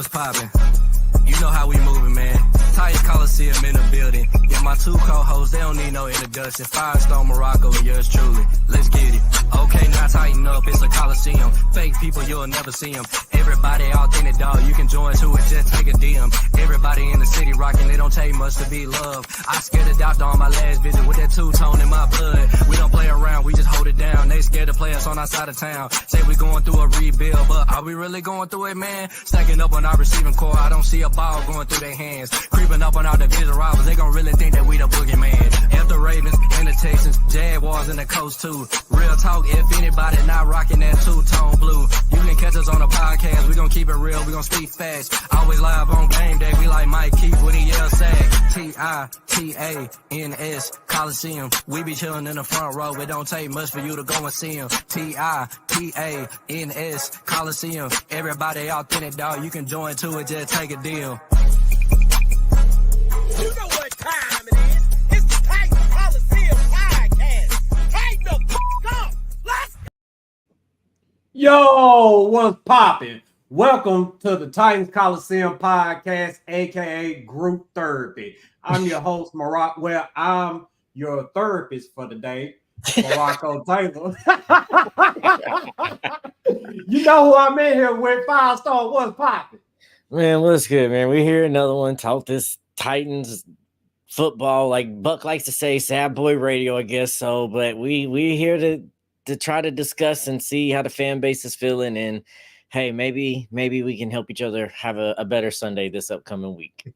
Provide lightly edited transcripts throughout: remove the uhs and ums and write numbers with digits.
What's poppin'? You know how we moving, man. Titans Colosseum in the building. Yeah, my two co-hosts, they don't need no introduction. Firestone Morocco and yours truly. Let's get it. Okay, now tighten up. It's a Coliseum. Fake people, you'll never see them. Everybody authentic, dog. You can join to it, just take a DM. Everybody in the city rocking, it don't take much to be loved. I scared the doctor on my last visit with that two-tone in my blood. We don't play around, we just hold it down. They scared to play us on our side of town. Say we going through a rebuild, but are we really going through it, man? Stacking up on our receiving core, I don't see a ball going through their hands. Creeping up on our division rivals, they gon' really think that we the boogeyman. F the Ravens and the Texans, Jaguars and the Coast too. Real talk, if anybody not rocking that two-tone blue, you can catch us on the podcast. We gon' keep it real, we gon' speak fast. Always live on game day, we like Mike Keith when he yell sag. Titans Colosseum, we be chillin' in the front row. It don't take much for you to go and see him. Titans Colosseum, everybody authentic, dog. You can join to it, just take a deal. You know what time it is. It's the Titans Colosseum Podcast. Tighten the fuck up. Let's go. Yo, what's poppin'? Welcome to the Titans Colosseum Podcast, a.k.a. Group Therapy. I'm your host, Morocco. Well, I'm your therapist for the day, Morocco Taylor. You know who I'm in here with, Firestone. What's poppin'? Man, what's good, man? We hear another one talk this Titans football, like Buck likes to say, sad boy radio, I guess so. But we here to try to discuss and see how the fan base is feeling, and hey, maybe we can help each other have a better Sunday this upcoming week.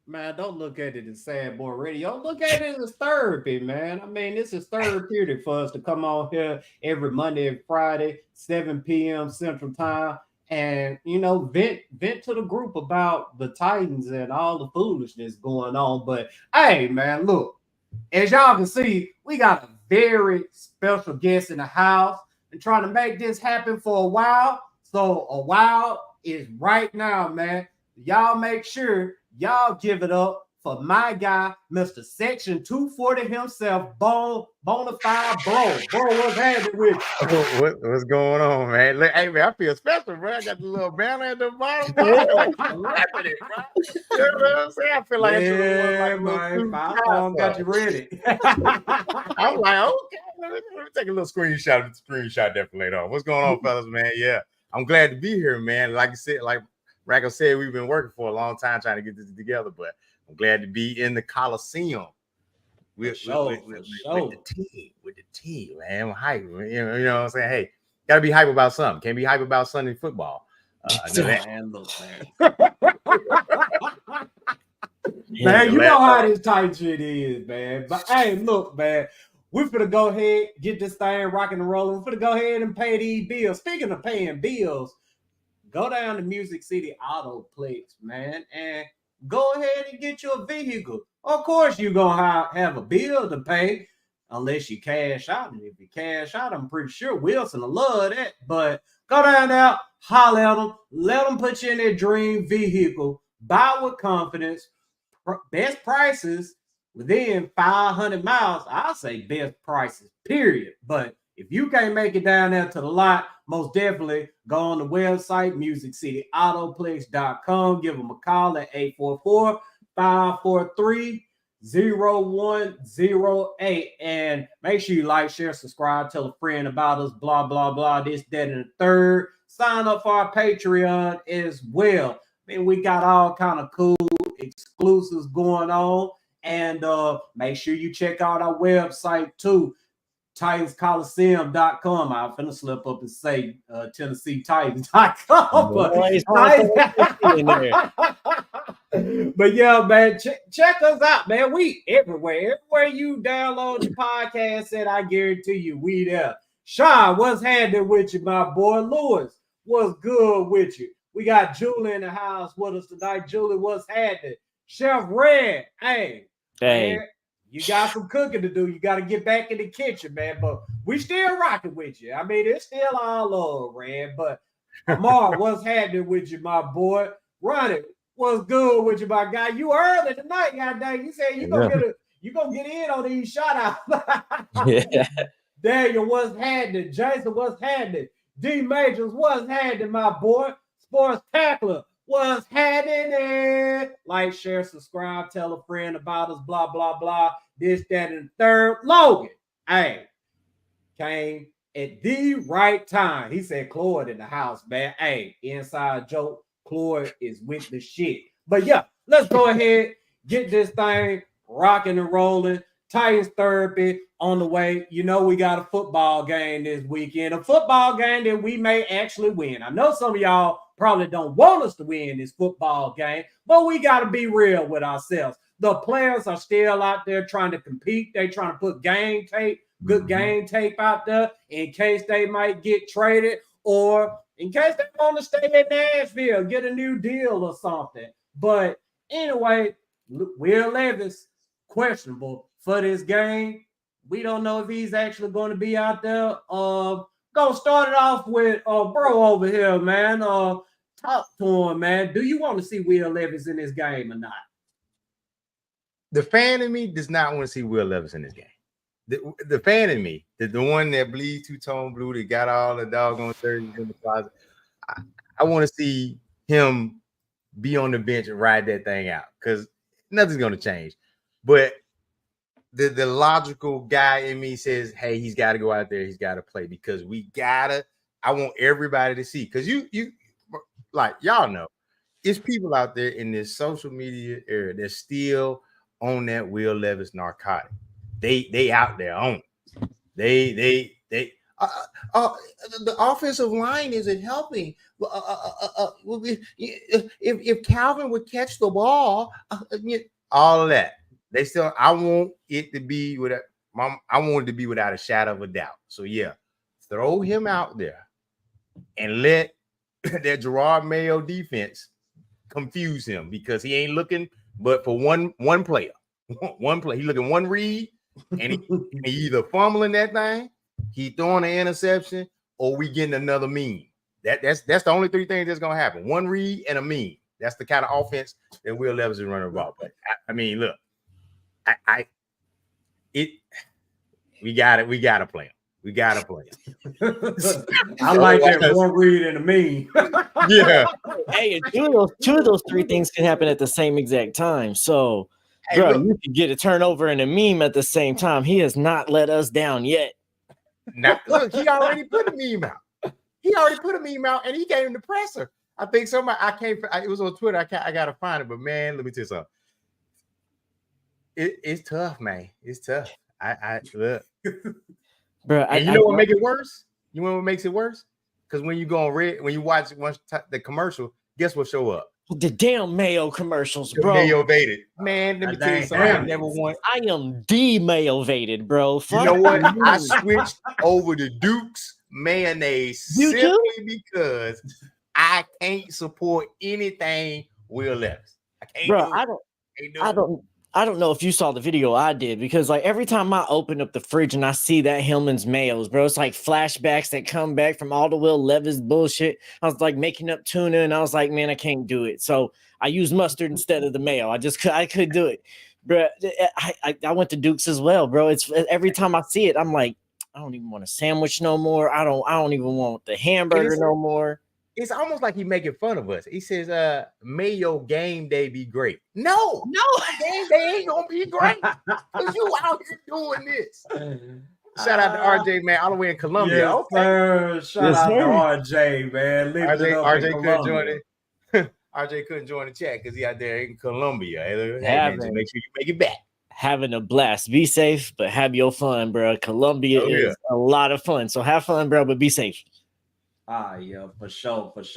Man, don't look at it as sad boy radio. Look at it as therapy, man. I mean, this is therapeutic for us to come on here every Monday and Friday, 7 p.m. Central Time, and, you know, vent to the group about the Titans and all the foolishness going on. But, hey, man, look, as y'all can see, we got a very special guest in the house and trying to make this happen for a while. So a while is right now, man. Y'all make sure y'all give it up for my guy, Mr. Section 240 himself, Bonafide Bro. Bro, what's happening with you? What's going on, man? Look, hey, man, I feel special, bro. I got the little banner at the bottom. Bro. Like, I'm rapping it, bro. You know what I'm saying? I feel like man, got you ready. I'm like, okay, let me take a little screenshot there for later on. What's going on, fellas, man? Yeah, I'm glad to be here, man. Like you said, like Racco said, we've been working for a long time trying to get this together, but I'm glad to be in the Coliseum with the team, man. I'm hype, man. You know what I'm saying? Hey, gotta be hype about something. Can't be hype about Sunday football. Man, you know how this tight shit is, man. But hey, look, man, we're gonna go ahead, get this thing rocking and rolling. We're gonna go ahead and pay these bills. Speaking of paying bills, go down to Music City Autoplex, man, and go ahead and get you a vehicle. Of course, you're going to have a bill to pay unless you cash out. And if you cash out, I'm pretty sure Wilson will love that. But go down there, holler at them, let them put you in their dream vehicle, buy with confidence, best prices within 500 miles. I'll say best prices, period. But if you can't make it down there to the lot, most definitely go on the website, musiccityAutoplex.com. Give them a call at 844-543-0108. And make sure you like, share, subscribe, tell a friend about us, blah, blah, blah, this, that, and the third. Sign up for our Patreon as well. I mean, we got all kind of cool exclusives going on. And make sure you check out our website too. TitansColosseum.com. I'm finna slip up and say TennesseeTitans.com. But yeah, man, check us out, man. We everywhere. Everywhere you download the podcast at, I guarantee you, we there. Sean, what's happening with you, my boy? Lewis, what's good with you? We got Julie in the house with us tonight. Julie, what's happening? Chef Red, hey. Man, you got some cooking to do. You got to get back in the kitchen, man. But we still rocking with you. I mean, it's still all love, Red. But Amar, what's happening with you, my boy? Ronnie, what's good with you, my guy? You early tonight, goddamn. You said you gonna get in on these shout outs. Yeah. Daniel, what's happening? Jason, what's happening? D Majors, what's happening, my boy? Sports Tackler, What's happening? Like, share, subscribe, tell a friend about us, blah, blah, blah. This, that, and the third. Logan, hey, came at the right time. He said, Cloyd in the house, man. Hey, inside joke, Cloyd is with the shit. But yeah, let's go ahead, get this thing rocking and rolling. Titans therapy on the way. You know, we got a football game this weekend, a football game that we may actually win. I know some of y'all probably don't want us to win this football game, but we got to be real with ourselves. The players are still out there trying to compete. They're trying to put game tape, good game tape out there in case they might get traded or in case they want to stay in Nashville, get a new deal or something. But anyway, Will Levis, questionable for this game. We don't know if he's actually going to be out there. Go start it off with bro over here, man. Talk to him, man. Do you want to see Will Levis in this game or not? The fan in me does not want to see Will Levis in this game. The fan in me, the one that bleeds two-tone blue, that got all the doggone 30s in the closet, I want to see him be on the bench and ride that thing out because nothing's going to change. But the logical guy in me says, hey, he's got to go out there. He's got to play because I want everybody to see. Because you like, y'all know, it's people out there in this social media era that still on that Will Levis narcotic. They out there on it. The offensive line isn't helping. If Calvin would catch the ball, all of that. They still. I want it to be without. I want it to be without a shadow of a doubt. So yeah, throw him out there and let that Gerard Mayo defense confuse him because he ain't looking but for one player. One play. He looking one read, and he either fumbling that thing, he throwing an interception, or we getting another meme. That's the only three things that's gonna happen. One read and a meme. That's the kind of offense that Will Levis is running about. But I mean, look, we got to play him. We got to play him. I like that one read and a meme. Yeah. Hey, two of those three things can happen at the same exact time. So, Hey, bro, look, you can get a turnover and a meme at the same time. He has not let us down yet. now, look, he already put a meme out. And he gave him the presser. I think somebody it was on Twitter. I gotta find it, but man, let me tell you something. It's tough, man. It's tough. I look, Bro. and you know what make it worse? You know what makes it worse? Because when you go on when you watch the commercial, guess what show up? The damn Mayo commercials, bro. Mayo-vated. Man, let me tell you something. I never want. I am de-Mayo-vated, bro. You know what? I switched over to Duke's mayonnaise simply because I can't support anything Will Levis. I can't. Bro, I don't know if you saw the video I did because like every time I open up the fridge and I see that Hillman's Mayos, bro, it's like flashbacks that come back from all the Will Levis bullshit. I was like making up tuna and I was like, man, I can't do it. So I used mustard instead of the mayo. I couldn't do it, bro. I went to Duke's as well, bro. It's every time I see it, I'm like, I don't even want a sandwich no more. I don't even want the hamburger no more. It's almost like he's making fun of us. He says, may your game day be great. No, game day ain't gonna be great. Because you out here doing this. Shout out to RJ, man, all the way in Colombia. Yes, okay. Shout out to RJ, man. RJ couldn't join it. RJ couldn't join the chat because he out there in Colombia. Hey, man, just make sure you make it back. Having a blast. Be safe, but have your fun, bro. Colombia is a lot of fun. So have fun, bro, but be safe. Yeah, for sure. But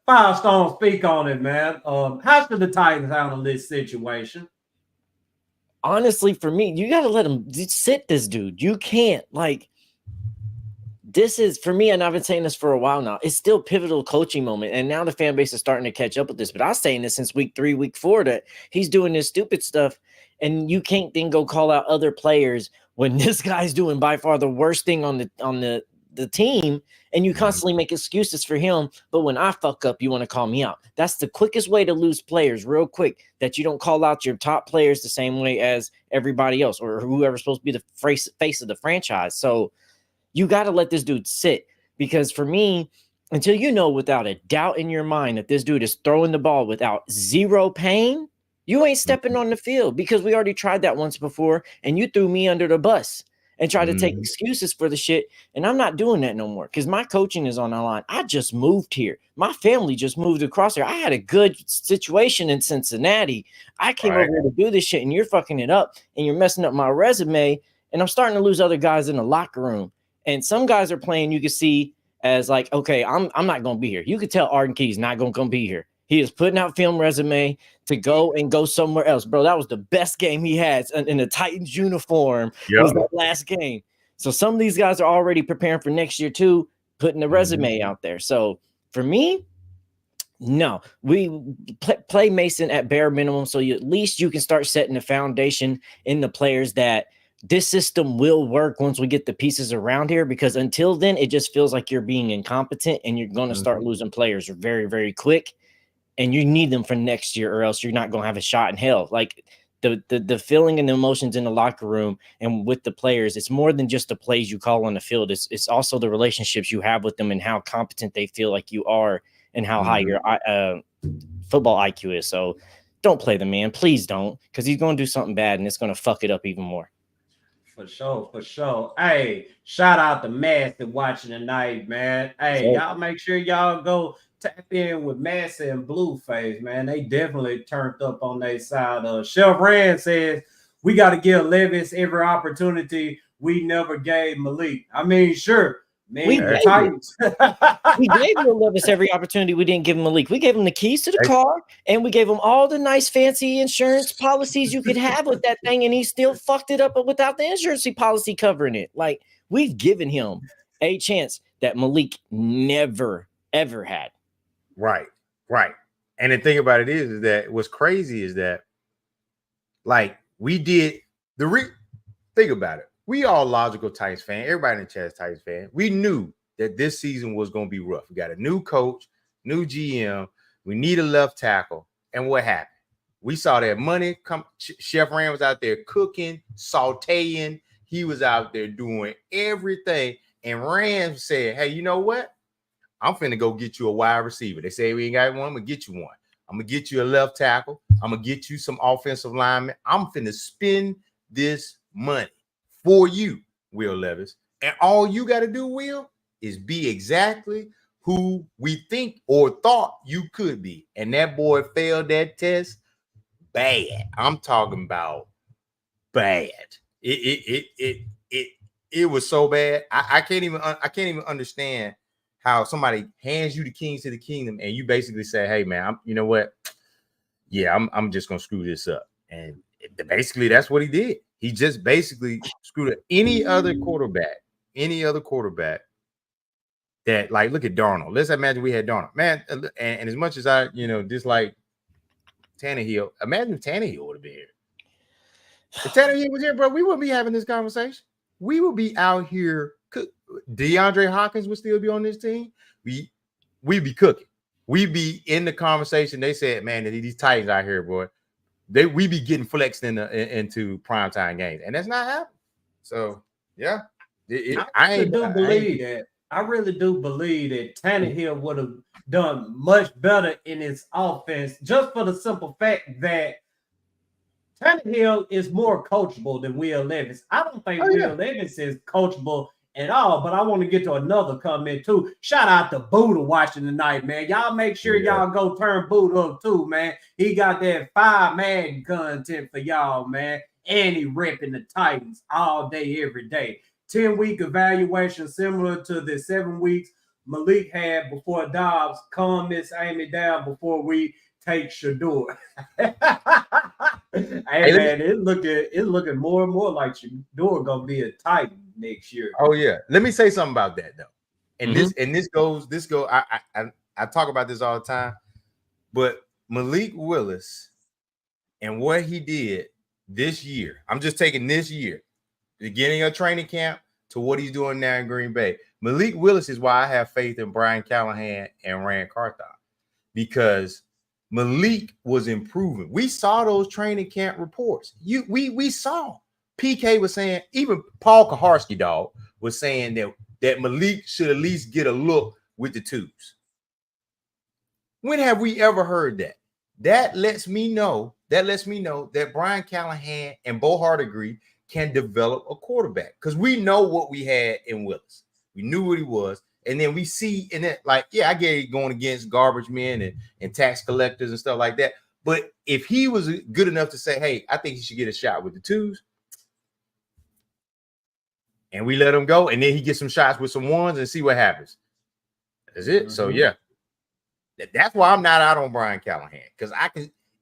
Firestone, speak on it, man. How should the Titans handle this situation? Honestly, for me, you gotta let him sit this dude. You can't this is for me, and I've been saying this for a while now. It's still pivotal coaching moment, and now the fan base is starting to catch up with this. But I was saying this since week 3, week 4 that he's doing this stupid stuff, and you can't then go call out other players when this guy's doing by far the worst thing on the team, and you constantly make excuses for him. But when I fuck up, you want to call me out. That's the quickest way to lose players real quick, that you don't call out your top players the same way as everybody else or whoever's supposed to be the face of the franchise. So you got to let this dude sit, because for me, until you know without a doubt in your mind that this dude is throwing the ball without zero pain, you ain't stepping on the field, because we already tried that once before and you threw me under the bus and tried to take excuses for the shit. And I'm not doing that no more, because my coaching is on the line. I just moved here. My family just moved across here. I had a good situation in Cincinnati. I came over here to do this shit, and you're fucking it up and you're messing up my resume. And I'm starting to lose other guys in the locker room. And some guys are playing, you can see, as like, okay, I'm not going to be here. You could tell Arden Key's not going to be here. He is putting out film resume to go somewhere else. Bro, that was the best game he had in the Titans uniform. Was that last game. So some of these guys are already preparing for next year too, putting the resume out there. So for me, no, we play Mason at bare minimum. So at least you can start setting the foundation in the players that this system will work once we get the pieces around here, because until then, it just feels like you're being incompetent and you're going to start losing players very, very quick. And you need them for next year, or else you're not going to have a shot in hell. Like the feeling and the emotions in the locker room and with the players, it's more than just the plays you call on the field. It's also the relationships you have with them and how competent they feel like you are and how high your football IQ is. So don't play the man. Please don't, because he's going to do something bad and it's going to fuck it up even more. For sure. Hey, shout out to Massey watching tonight, man. Hey, y'all make sure y'all go tap in with Massey and Blueface, man. They definitely turned up on their side. Chef Rand says we got to give Levis every opportunity we never gave Malik. I mean, sure. Man, we gave Will Levis every opportunity we didn't give him Malik. We gave him the keys to the car, and we gave him all the nice fancy insurance policies you could have with that thing, and he still fucked it up without the insurance policy covering it. Like, we've given him a chance that Malik never, ever had. Right. And the thing about it is that what's crazy is that, like, we did think about it. We all logical Titans fan. Everybody in the chat is Titans fan. We knew that this season was going to be rough. We got a new coach, new GM. We need a left tackle. And what happened? We saw that money come. Chef Rand was out there cooking, sauteing. He was out there doing everything. And Rand said, hey, you know what? I'm finna go get you a wide receiver. They say we ain't got one. I'm going to get you one. I'm going to get you a left tackle. I'm going to get you some offensive linemen. I'm finna spend this money for you, Will Levis. And all you got to do, Will, is be exactly who we think or thought you could be. And that boy failed that test bad. I'm talking about bad. It was so bad. I can't even understand how somebody hands you the keys to the kingdom and you basically say, hey man, you know what? Yeah, I'm just gonna screw this up. And basically that's what he did. He just basically screwed up any other quarterback that, like, look at Darnold. Let's imagine we had Darnold, man. And as much as I, dislike Tannehill, imagine if Tannehill would have been here. If Tannehill was here, bro, we wouldn't be having this conversation. We would be out here. DeAndre Hopkins would still be on this team. We'd be cooking. We'd be in the conversation. They said, man, these Titans out here, boy. We be getting flexed into primetime games, and that's not happening. So yeah, I really do believe that Tannehill would have done much better in his offense, just for the simple fact that Tannehill is more coachable than Will Levis. I don't think Will Levis is coachable at all, but I want to get to another comment too. Shout out to Buddha watching tonight, man. Y'all make sure y'all go turn Buddha up too, man. He got that 5 Madden content for y'all, man. And he repping the Titans all day, every day. 10-week evaluation similar to the 7 weeks Malik had before Dobbs. Calm Miss Amy down before we take Shador. Hey man, it's looking more and more like Shador gonna be a Titan next year. Oh yeah, let me say something about that though. And this goes. I talk about this all the time, but Malik Willis and what he did this year. I'm just taking this year, beginning of training camp to what he's doing now in Green Bay. Malik Willis is why I have faith in Brian Callahan and Rand Carthon, because Malik was improving. We saw those training camp reports. We saw. PK was saying, even Paul Kaharski, dog, was saying that Malik should at least get a look with the twos. When have we ever heard that? That lets me know that Brian Callahan and Bo Hardegree can develop a quarterback, because we know what we had in Willis. We knew what he was. And then we see in it, like, yeah, I get it going against garbage men and tax collectors and stuff like that. But if he was good enough to say, hey, I think he should get a shot with the twos, and we let him go, and then he gets some shots with some ones and see what happens. That's it. So, yeah. That's why I'm not out on Brian Callahan, because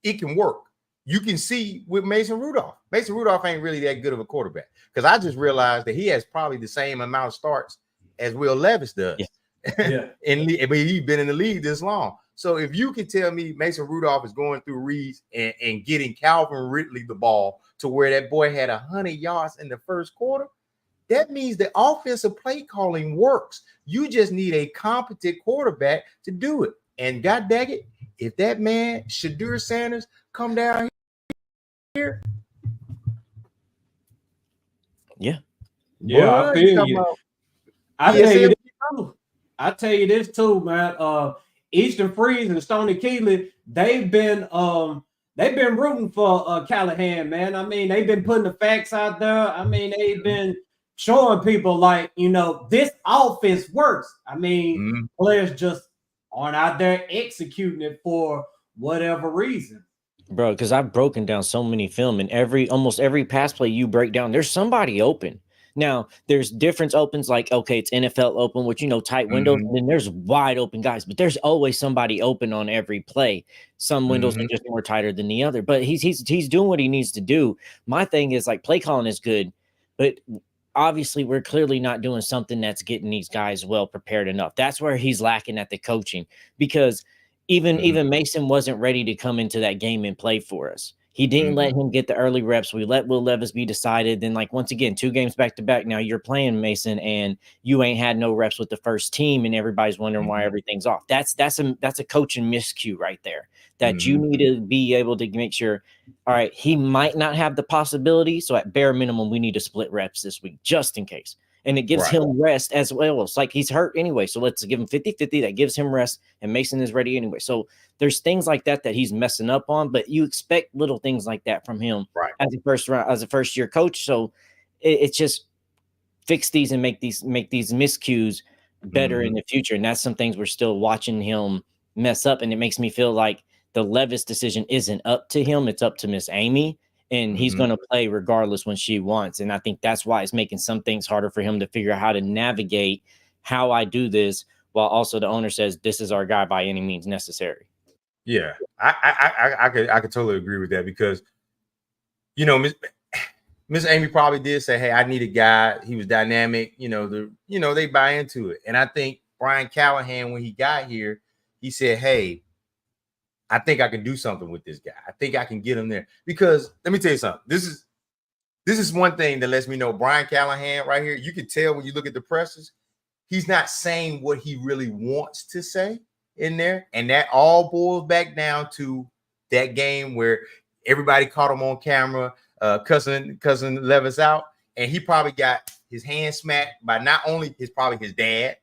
it can work. You can see with Mason Rudolph. Mason Rudolph ain't really that good of a quarterback, because I just realized that he has probably the same amount of starts as Will Levis does. Yeah. But he's been in the league this long. So if you can tell me Mason Rudolph is going through reads and getting Calvin Ridley the ball to where that boy had 100 yards in the first quarter, that means the offensive play calling works. You just need a competent quarterback to do it. And God dang it, if that man, Shadur Sanders, come down here. Yeah, Boy, I feel you. I tell you this too, man. Easton Freeze and Stoney Keeley, they've been rooting for Callahan, man. I mean, they've been putting the facts out there. I mean, they've been showing people, like, this offense works. I mean, players just aren't out there executing it for whatever reason. Bro, because I've broken down so many film, and almost every pass play you break down, there's somebody open. Now, there's different opens, like, okay, it's NFL open, which, tight windows, and then there's wide open guys, but there's always somebody open on every play. Some windows are just more tighter than the other, but he's doing what he needs to do. My thing is, like, play calling is good, but obviously we're clearly not doing something that's getting these guys well prepared enough. That's where he's lacking at the coaching, because even Mason wasn't ready to come into that game and play for us. He didn't let him get the early reps. We let Will Levis be decided. Then, like, once again, 2 games back to back. Now you're playing Mason, and you ain't had no reps with the first team, and everybody's wondering why everything's off. That's a coaching miscue right there. That you need to be able to make sure. All right, he might not have the possibility, so at bare minimum, we need to split reps this week just in case. And it gives him rest as well. It's like he's hurt anyway, so let's give him 50-50. That gives him rest, and Mason is ready anyway. So there's things like that he's messing up on, but you expect little things like that from him as a first year coach. So it's just fix these and make these miscues better in the future. And that's some things we're still watching him mess up, and it makes me feel like the Levis decision isn't up to him; it's up to Miss Amy. And he's going to play regardless when she wants. And I think that's why it's making some things harder for him to figure out how to navigate how I do this, while also the owner says this is our guy by any means necessary. Yeah, I could totally agree with that, because, Miss Amy probably did say, hey, I need a guy. He was dynamic. They buy into it. And I think Brian Callahan, when he got here, he said, hey, I think I can do something with this guy. I think I can get him there. Because let me tell you something. This is one thing that lets me know Brian Callahan right here. You can tell when you look at the pressers, he's not saying what he really wants to say in there. And that all boils back down to that game where everybody caught him on camera, cussing Levis out. And he probably got his hand smacked by not only his dad,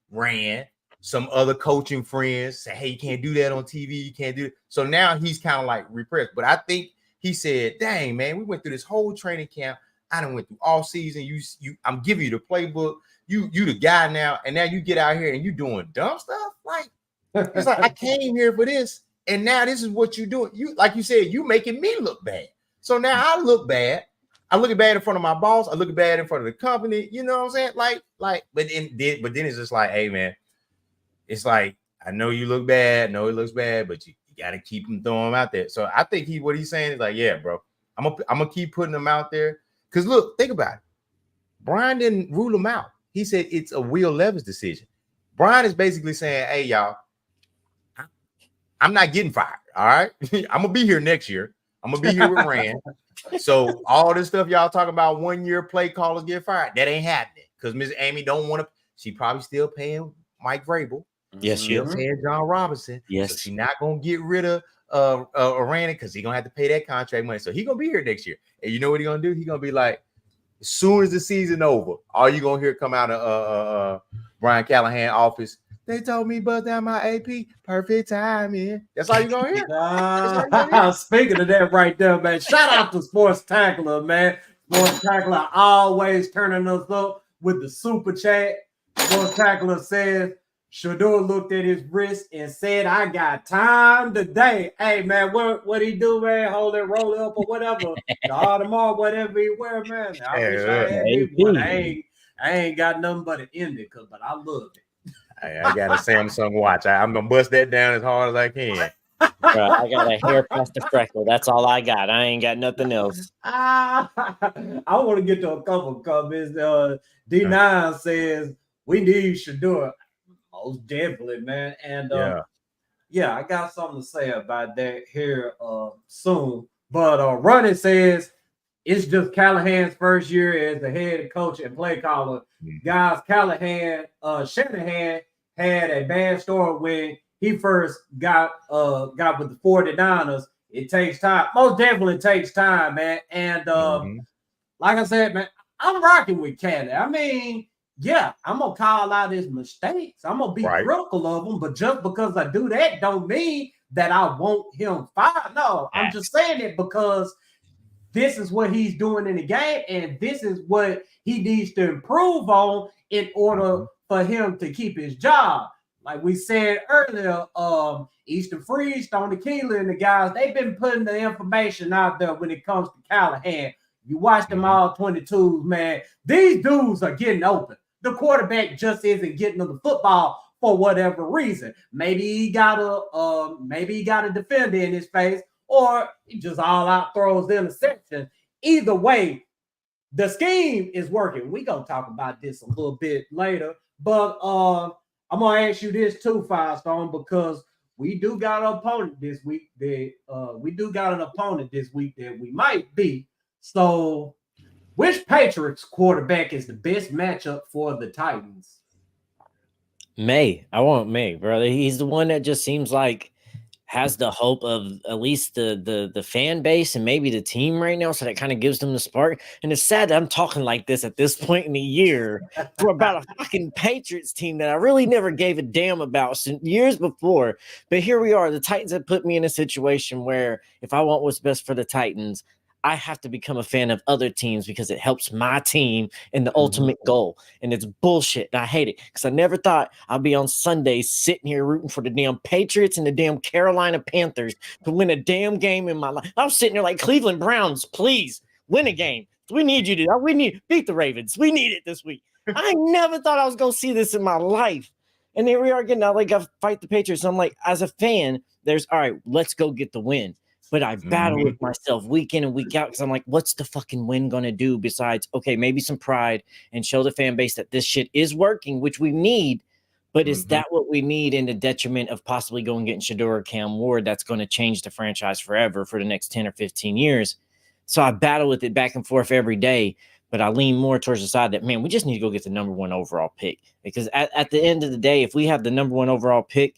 Rand, some other coaching friends say, hey, you can't do that on TV. You can't do it. So now he's kind of like repressed. But I think he said, dang, man, we went through this whole training camp. I done went through all season. I'm giving you the playbook. You the guy now. And now you get out here and you doing dumb stuff. Like, it's like, I came here for this. And now this is what you're doing. You, like you said, you making me look bad. So now I look bad. I look bad in front of my boss. I look bad in front of the company. You know what I'm saying? But then it's just like, hey, man, it's like, I know you look bad. No, it looks bad, but you got to keep him throwing him out there. So I think what he's saying is like, yeah, bro, I'm gonna keep putting him out there. Because look, think about it. Brian didn't rule him out. He said it's a Will Levis decision. Brian is basically saying, hey, y'all, I'm not getting fired. All right. I'm gonna be here next year. I'm gonna be here with Rand. So all this stuff y'all talking about 1 year play callers get fired, that ain't happening. Because Miss Amy don't want to. She probably still paying Mike Vrabel. Yes, she'll pay John Robinson. Yes, so she's not gonna get rid of Randy, because he's gonna have to pay that contract money. So he's gonna be here next year. And you know what he's gonna do? He's gonna be like, as soon as the season over, all you're gonna hear come out of Brian Callahan office, They told me bust down my AP. Perfect timing. That's all you gonna hear. Speaking of that right there, man, shout out to Sports Tackler, man. Sports Tackler always turning us up with the super chat. Sports Tackler says, Shador looked at his wrist and said, I got time today. Hey, man, what he do, man? Hold it, roll it up or whatever. The Audemars, whatever he wear, man. I wish I had his one. I ain't got nothing but an indica, but I love it. I got a Samsung watch. I'm gonna bust that down as hard as I can. Bro, I got a hair past the freckle. That's all I got. I ain't got nothing else. I want to get to a couple of comments. D9 says we need Shador. Most definitely, man. And yeah, I got something to say about that here soon. But Ronnie says it's just Callahan's first year as the head coach and play caller. Guys, Shanahan had a bad start when he first got with the 49ers. It takes time. Most definitely takes time, man. And like I said, man, I'm rocking with Cali. I mean, yeah, I'm gonna call out his mistakes. I'm gonna be critical of him, but just because I do that don't mean that I want him fired. No, I'm just saying it because this is what he's doing in the game, and this is what he needs to improve on in order for him to keep his job. Like we said earlier, Easton Freeze, Tony Keeler, and the guys, they've been putting the information out there when it comes to Callahan. You watch them all 22s, man. These dudes are getting open. The quarterback just isn't getting to the football for whatever reason. Maybe he got a defender in his face, or he just all out throws the interception. Either way, the scheme is working. We're gonna talk about this a little bit later, but I'm gonna ask you this too, Firestone, because we do got an opponent this week that we might beat. So, which Patriots quarterback is the best matchup for the Titans? May. I want May, brother. He's the one that just seems like has the hope of at least the fan base and maybe the team right now, so that kind of gives them the spark. And it's sad that I'm talking like this at this point in the year for about a fucking Patriots team that I really never gave a damn about since years before. But here we are. The Titans have put me in a situation where if I want what's best for the Titans, I have to become a fan of other teams because it helps my team in the ultimate goal. And it's bullshit. And I hate it because I never thought I'd be on Sundays sitting here rooting for the damn Patriots and the damn Carolina Panthers to win a damn game in my life. I was sitting there like, Cleveland Browns, please win a game. We need you to beat the Ravens. We need it this week. I never thought I was going to see this in my life. And here we are getting out like I fight the Patriots. I'm like, as a fan, all right, let's go get the win. But I battle with myself week in and week out because I'm like, what's the fucking win going to do besides, okay, maybe some pride and show the fan base that this shit is working, which we need. But is that what we need in the detriment of possibly going and getting Shador or Cam Ward that's going to change the franchise forever for the next 10 or 15 years? So I battle with it back and forth every day. But I lean more towards the side that, man, we just need to go get the number one overall pick. Because at the end of the day, if we have the number one overall pick,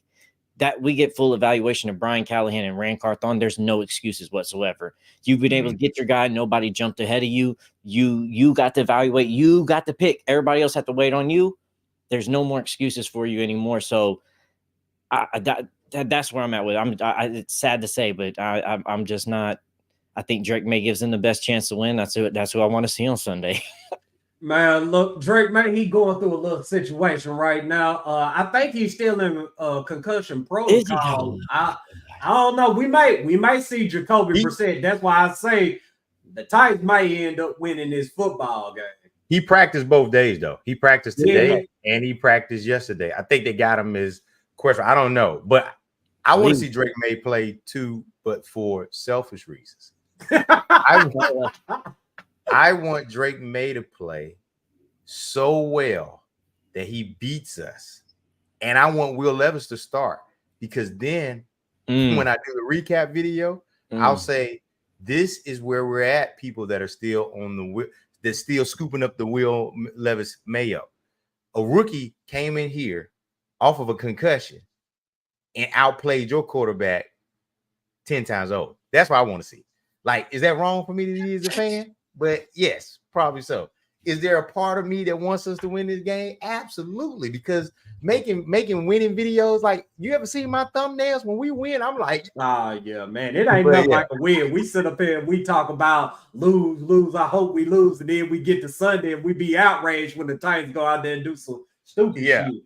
that we get full evaluation of Brian Callahan and Rand Carthon, there's no excuses whatsoever. You've been able to get your guy. Nobody jumped ahead of you. You got to evaluate. You got to pick. Everybody else had to wait on you. There's no more excuses for you anymore. So that's where I'm at with it. It's sad to say, but I'm just not. I think Drake May gives them the best chance to win. That's who I want to see on Sunday. Man, look, Drake, man, he going through a little situation right now. I think he's still in concussion protocol. I don't know. We might see Jacoby Brissett. That's why I say the Titans might end up winning this football game. He practiced both days, though. He practiced today and he practiced yesterday. I think they got him as question. I don't know, but I want to see Drake May play too, but for selfish reasons. I want Drake May to play so well that he beats us. And I want Will Levis to start because then when I do the recap video, I'll say, this is where we're at, people that are still on that's still scooping up the Will Levis mayo. A rookie came in here off of a concussion and outplayed your quarterback 10 times over. That's what I want to see. Like, is that wrong for me to be as a fan? But yes, probably so. is there a part of me that wants us to win this game? Absolutely, because making winning videos, like you ever see my thumbnails when we win? I'm like, yeah, man, it ain't nothing like a win. We sit up here and we talk about lose. I hope we lose, and then we get to Sunday and we be outraged when the Titans go out there and do some stupid shit.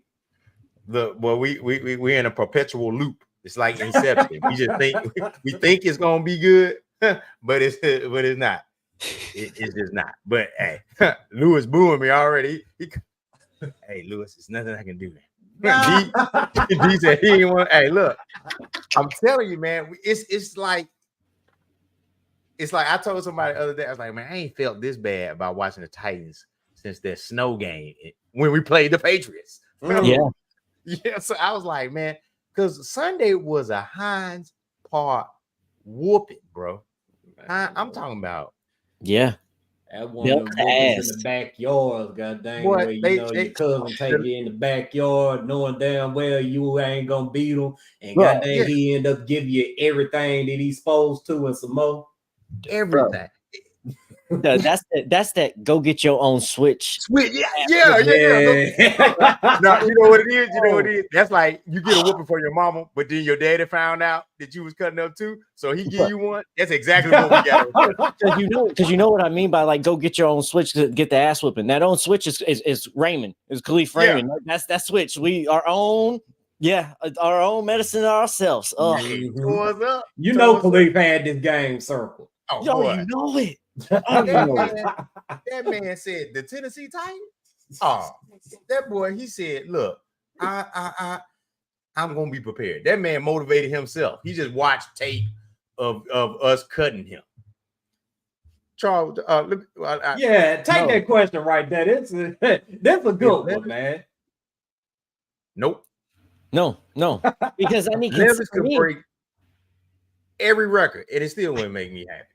We're in a perpetual loop. It's like Inception. We just think it's gonna be good, but it's not. It's just not. But hey, Lewis booing me already. Hey, Lewis, it's nothing I can do. D said he ain't want. Hey, look, I'm telling you, man, it's like I told somebody the other day. I was like, man, I ain't felt this bad about watching the Titans since their snow game when we played the Patriots. Yeah. So I was like, man, because Sunday was a Heinz Park whooping, bro. I'm talking about. Yeah. That one of them in the backyard, goddamn. Boy, your cousin take you in the backyard, knowing damn well you ain't gonna beat him, and goddamn he end up giving you everything that he's supposed to and some more. Everything. That's that. Go get your own Switch. Yeah. No, you know what it is. That's like you get a whooping for your mama, but then your daddy found out that you was cutting up too, so he give you one. That's exactly what we got. Because you know what I mean by like go get your own Switch to get the ass whooping. That own Switch is Raymond. It's Khalif Raymond. That's that Switch. We our own medicine ourselves. What's up? You know Khalif had this game circled. Oh, yo, boy. you know it. That man said the Tennessee Titans. Oh, that boy, he said, look, I'm gonna be prepared. That man motivated himself. He just watched tape of us cutting him. Charles, take that question right there. That's a good one, man. Nope. No, because I need Levis could break every record, and it still wouldn't make me happy.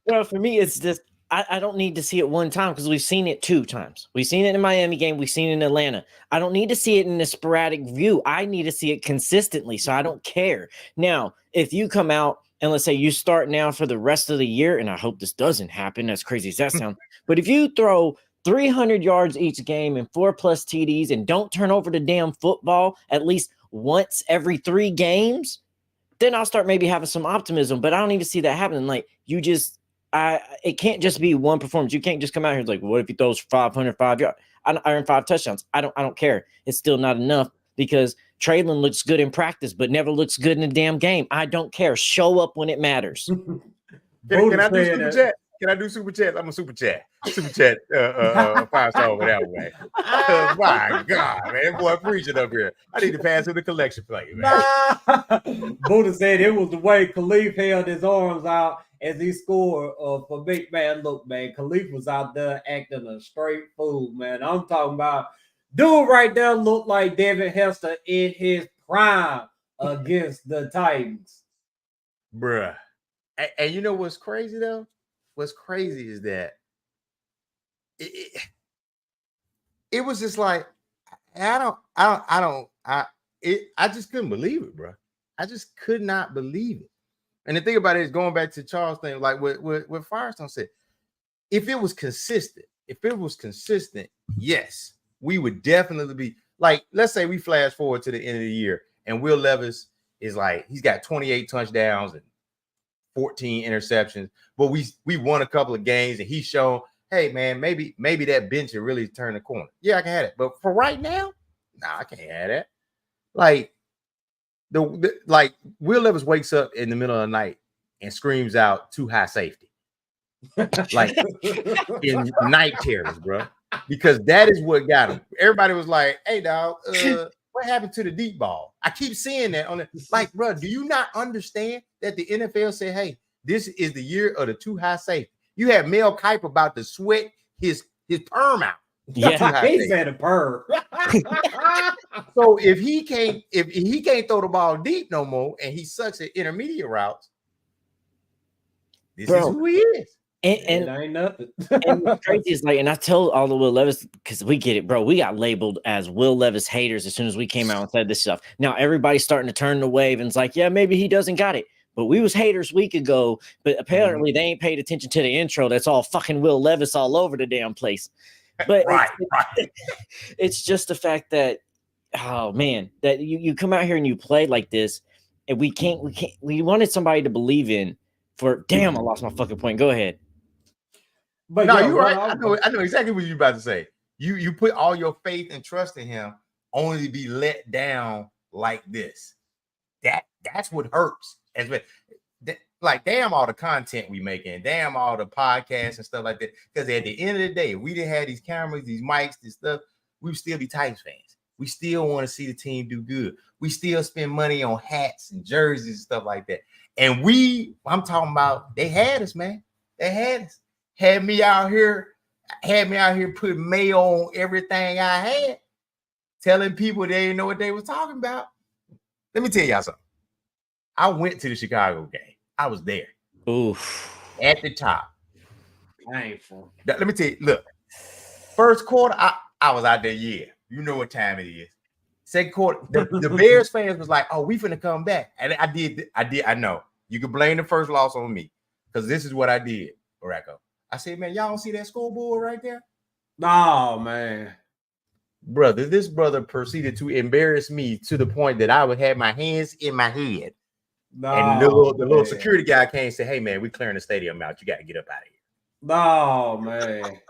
Well, for me, it's just I don't need to see it one time because we've seen it 2 times. We've seen it in the Miami game. We've seen it in Atlanta. I don't need to see it in a sporadic view. I need to see it consistently, so I don't care. Now, if you come out and let's say you start now for the rest of the year, and I hope this doesn't happen, as crazy as that sounds, but if you throw 300 yards each game and 4+ TDs and don't turn over the damn football at least once every 3 games, then I'll start maybe having some optimism, but I don't even see that happening. Like it can't just be one performance. You can't just come out here and like, what if he throws 505 yards? I earn 5 touchdowns. I don't care. It's still not enough because Traylon looks good in practice, but never looks good in the damn game. I don't care. Show up when it matters. Can I do super chat? Can I do super chat? I'm a super chat. 5-star over that way. My God, man, boy, preaching up here. I need to pass through the collection plate, man. Buddha said it was the way Khalif held his arms out as he scored for Big Man. Look, man, Khalif was out there acting a straight fool, man. I'm talking about dude right there looked like David Hester in his prime against the Titans. Bruh. And you know what's crazy though? What's crazy is that it was just like I just couldn't believe it, bro. I just could not believe it. And the thing about it is going back to Charles' thing, like what Firestone said, if it was consistent, yes, we would definitely be like, let's say we flash forward to the end of the year and Will Levis is like, he's got 28 touchdowns and 14 interceptions, but we won a couple of games and he's shown, hey man, maybe that bench will really turn the corner. Yeah, I can have it. But for right now, nah, I can't have that. Like like Will Levis wakes up in the middle of the night and screams out too high safety. Like in night terrors, bro. Because that is what got him. Everybody was like, hey dog, what happened to the deep ball? I keep seeing that on it. Like, bro, do you not understand that the NFL said, hey, this is the year of the too high safety? You had Mel Kiper about to sweat his perm out. Yeah, he said a perm. So if he can't throw the ball deep no more and he sucks at intermediate routes, this is who he is. And ain't nothing. And what's crazy is like, and I told all the Will Levis because we get it, bro. We got labeled as Will Levis haters as soon as we came out and said this stuff. Now everybody's starting to turn the wave and it's like, yeah, maybe he doesn't got it. but we was haters week ago. But apparently they ain't paid attention to the intro. That's all fucking Will Levis all over the damn place. But right. It's just the fact that, oh man, that you come out here and you play like this, and we wanted somebody to believe in. For damn, I lost my fucking point. Go ahead. But no, you're right. I know exactly what you're about to say. You put all your faith and trust in him, only to be let down like this. That's what hurts. Like, damn all the content we making, damn all the podcasts and stuff like that. Because at the end of the day, if we didn't have these cameras, these mics, this stuff, we would still be Titans fans. We still want to see the team do good. We still spend money on hats and jerseys and stuff like that. And I'm talking about, they had us, man. They had us. Had me out here putting mayo on everything I had, telling people they didn't know what they was talking about. Let me tell y'all something. I went to the Chicago game. I was there. Oof. At the top. Painful. Let me tell you, look. First quarter, I was out there, yeah. You know what time it is. Second quarter, the Bears fans was like, oh, we finna come back. And I know. You can blame the first loss on me, because this is what I did, Baracko. I said, man, y'all don't see that scoreboard right there? No, man. Brother, this brother proceeded to embarrass me to the point that I would have my hands in my head. No, and the little security guy came and said, hey, man, we clearing the stadium out. You got to get up out of here. No, man.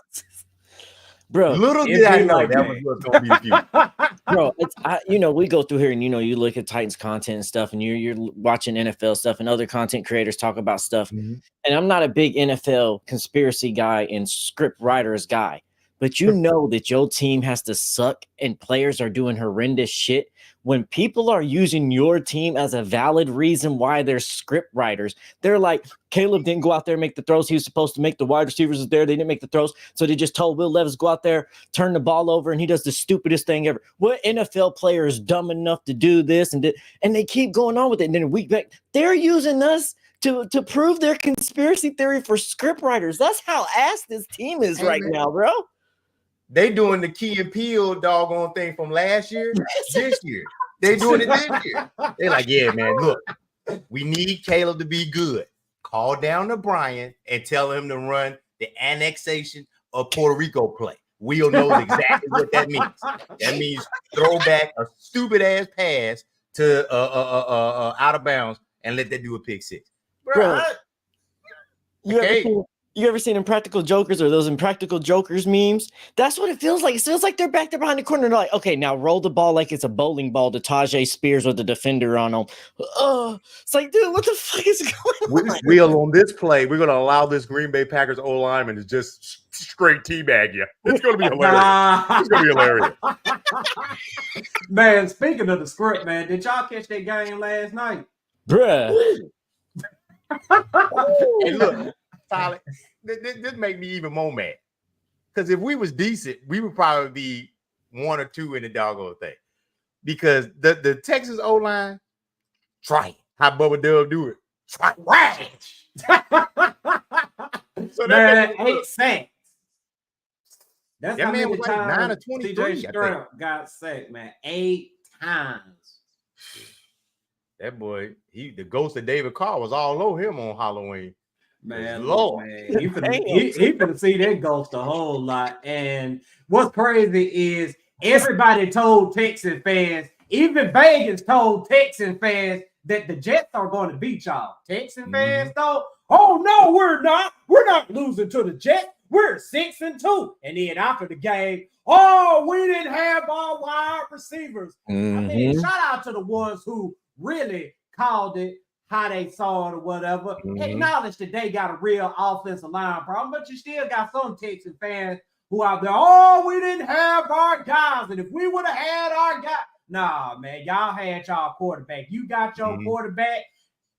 Bro, little did I know that was what's going to be the future. Bro, we go through here and, you look at Titans content and stuff, and you're watching NFL stuff, and other content creators talk about stuff. Mm-hmm. And I'm not a big NFL conspiracy guy and script writers guy, but you know that your team has to suck and players are doing horrendous shit. When people are using your team as a valid reason why they're script writers, they're like, Caleb didn't go out there and make the throws he was supposed to make. The wide receivers is there. They didn't make the throws. So they just told Will Levis, go out there, turn the ball over, and he does the stupidest thing ever. What NFL player is dumb enough to do this? And they keep going on with it. And then a week back, they're using us to prove their conspiracy theory for script writers. That's how ass this team is right now, bro. They doing the Key and Peele doggone thing from last year, this year. They doing it this year. They're like, yeah, man, look, we need Caleb to be good. Call down to Brian and tell him to run the annexation of Puerto Rico play. We'll know exactly what that means. That means throw back a stupid-ass pass to out of bounds and let that do a pick six. Bro, you ever seen Impractical Jokers or those Impractical Jokers memes? That's what it feels like. It feels like they're back there behind the corner. And they're like, okay, now roll the ball like it's a bowling ball to Tajay Spears with the defender on them. It's like, dude, what the fuck is going on? On this play, we're going to allow this Green Bay Packers O-lineman to just straight teabag you. It's going to be hilarious. It's going to be hilarious. Man, speaking of the script, man, did y'all catch that game last night? Bruh. Hey, look. Solid. This make me even more mad. Because if we was decent, we would probably be 1 or 2 in the doggone thing. Because the Texas O-line, try it. How Bubba Dub do it. Try it. So man, 8 sacks. That's that how man many was like times 9 or 23. CJ Stroud got sacked, man. 8 times. That boy, the ghost of David Carr was all over him on Halloween. Man, Lord, man. He finna see that ghost a whole lot. And what's crazy is everybody told Texan fans, even Vegas told Texan fans that the Jets are going to beat y'all. Texan fans though, oh no, we're not. We're not losing to the Jets. We're 6-2. And then after the game, oh, we didn't have our wide receivers. I mean, shout out to the ones who really called it how they saw it or whatever. Acknowledge that they got a real offensive line problem, but you still got some Texan fans who out there, oh, we didn't have our guys. And if we would have had our guys, nah, man, y'all had y'all quarterback. You got your quarterback,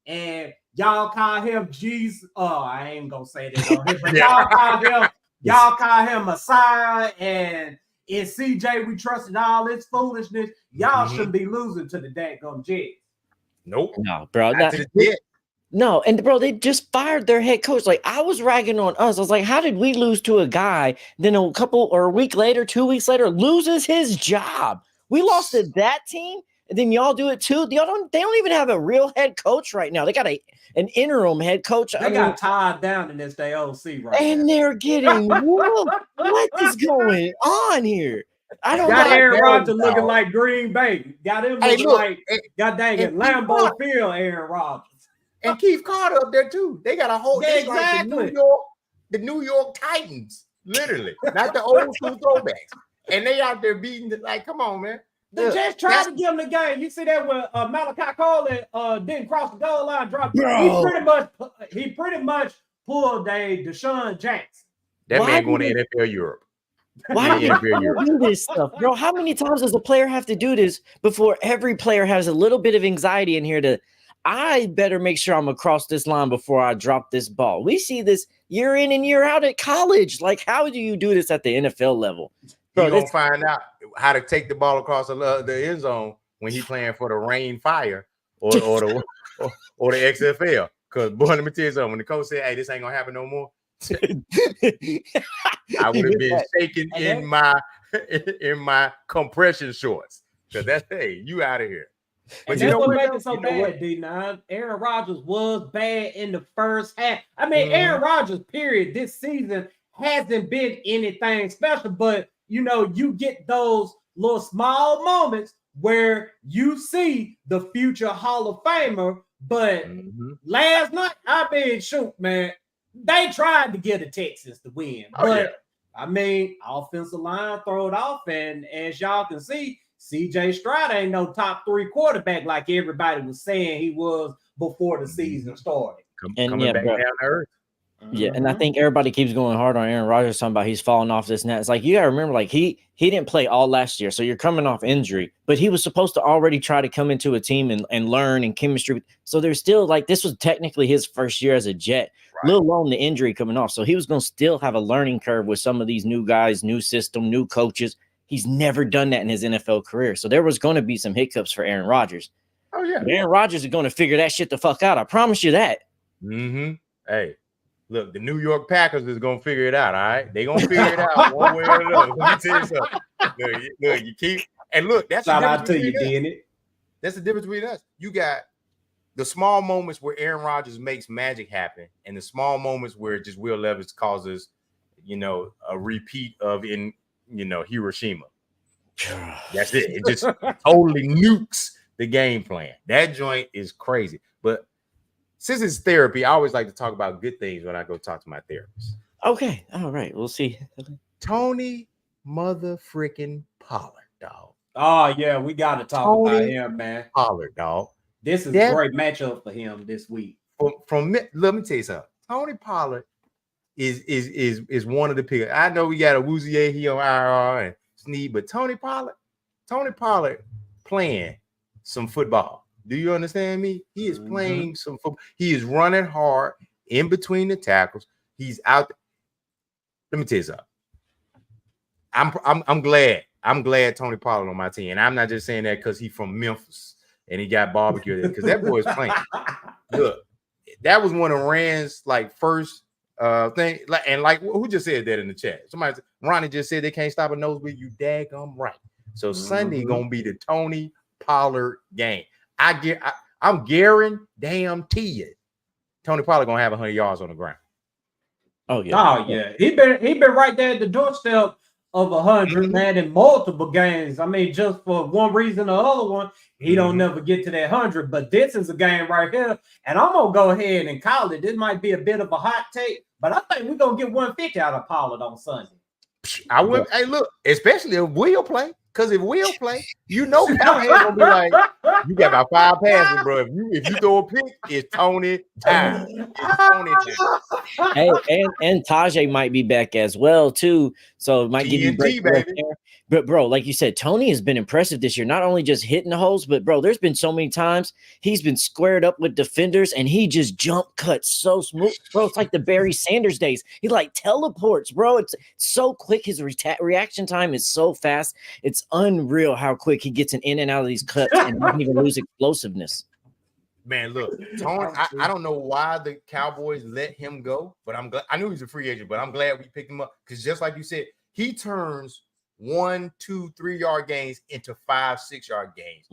and y'all call him Jesus. Oh, I ain't gonna say that, but y'all call him Messiah, and in CJ we trusted all this foolishness. Y'all shouldn't be losing to the daggone Jets. Nope. No, bro. No, and bro, they just fired their head coach. Like, I was ragging on us. I was like, how did we lose to a guy? Then a week later, 2 weeks later, loses his job. We lost to that team. And then y'all do it too. They don't even have a real head coach right now. They got an interim head coach. They got tied down in this day OC right and now. they're getting what is going on here? I don't got know. Aaron Rodgers looking like Green Bay. Got him looking like God dang it, Lambeau Field Aaron Rodgers. And Keith Carter up there too. They got a whole exactly like the New York Titans, literally, not the old school throwbacks. And they out there beating like, come on, man. They just tried to give him the game. You see that when Malachi Collin didn't cross the goal line, dropped. He pretty much pulled a Deshaun Jackson. That man going to NFL Europe. Why do you do this stuff, bro? How many times does a player have to do this before every player has a little bit of anxiety in here I better make sure I'm across this line before I drop this ball. We see this year in and year out at college. Like, how do you do this at the NFL level? Bro, you're going to find out how to take the ball across the end zone when he's playing for the Rain Fire or the XFL. Because, boy, let me tell you something. When the coach said, hey, this ain't going to happen no more, I would have been shaking in my compression shorts. Because that's, hey, you out of here. But that's what makes it so bad, D9. Aaron Rodgers was bad in the first half. I mean, Aaron Rodgers, period, this season hasn't been anything special. But, you get those little small moments where you see the future Hall of Famer. But last night, shoot, man, they tried to get the Texans to win. I mean, offensive line throw it off. And as y'all can see, CJ Stroud ain't no top 3 quarterback like everybody was saying he was before the season started. Coming back down to earth. Yeah, and I think everybody keeps going hard on Aaron Rodgers, talking about he's falling off this and that. It's like, you got to remember, like, he didn't play all last year, so you're coming off injury, but he was supposed to already try to come into a team and learn and chemistry. So there's still, like, this was technically his first year as a Jet, let alone the injury coming off. So he was going to still have a learning curve with some of these new guys, new system, new coaches. He's never done that in his NFL career. So there was going to be some hiccups for Aaron Rodgers. Oh, yeah. But Aaron Rodgers is going to figure that shit the fuck out. I promise you that. Hey, look, the New York Packers is going to figure it out, all right? They're going to figure it out one way or another. Let me tell you something. Look, you keep – and look, that's shout out to you, Danny. That's the difference between us. You got the small moments where Aaron Rodgers makes magic happen and the small moments where just Will Levis causes, a repeat of Hiroshima. That's it. It just totally nukes the game plan. That joint is crazy. But since it's therapy, I always like to talk about good things when I go talk to my therapist. Okay. All right. We'll see. Tony motherfucking Pollard, dog. Oh, yeah. We got to talk about him, man. Pollard, dog. This is a great matchup for him this week. Let me tell you something. Tony Pollard is one of the picks. I know we got a Woozier, he on IR and Sneed, but Tony Pollard playing some football. Do you understand me? He is playing some football. He is running hard in between the tackles. He's out there. Let me tell you something. I'm glad. I'm glad Tony Pollard on my team. And I'm not just saying that because he's from Memphis and he got barbecue there, because that boy's playing. Look, that was one of Rand's first thing. Who just said that in the chat? Somebody said, Ronnie just said they can't stop a nosebleed. You daggum right. So Sunday gonna be the Tony Pollard game. I'm guaranteeing Tony Pollard gonna have 100 yards on the ground. Oh yeah. He been right there at the doorstep of 100, man, in multiple games. I mean, just for one reason or other one, he don't never get to that 100. But this is a game right here, and I'm gonna go ahead and call it. This might be a bit of a hot take, but I think we're gonna get 150 out of Pollard on Sunday. I would. Hey, look, especially if Will play. Because if Will play, Callahan gonna be like, you got about 5 passes, bro. If you throw a pick, it's Tony time. It's Tony time. Hey, and Tajay might be back as well too, so it might give you break there. But bro, like you said, Tony has been impressive this year. Not only just hitting the holes, but bro, there's been so many times he's been squared up with defenders and he just jump cuts so smooth, bro. It's like the Barry Sanders days. He teleports, bro. It's so quick. His reaction time is so fast. It's unreal how quick he gets in and out of these cuts and doesn't even lose explosiveness. Man, look, Tony, I don't know why the Cowboys let him go, but I'm glad. I knew he was a free agent, but I'm glad we picked him up because just like you said, he turns 1, 2, 3 yard gains into 5, 6 yard gains.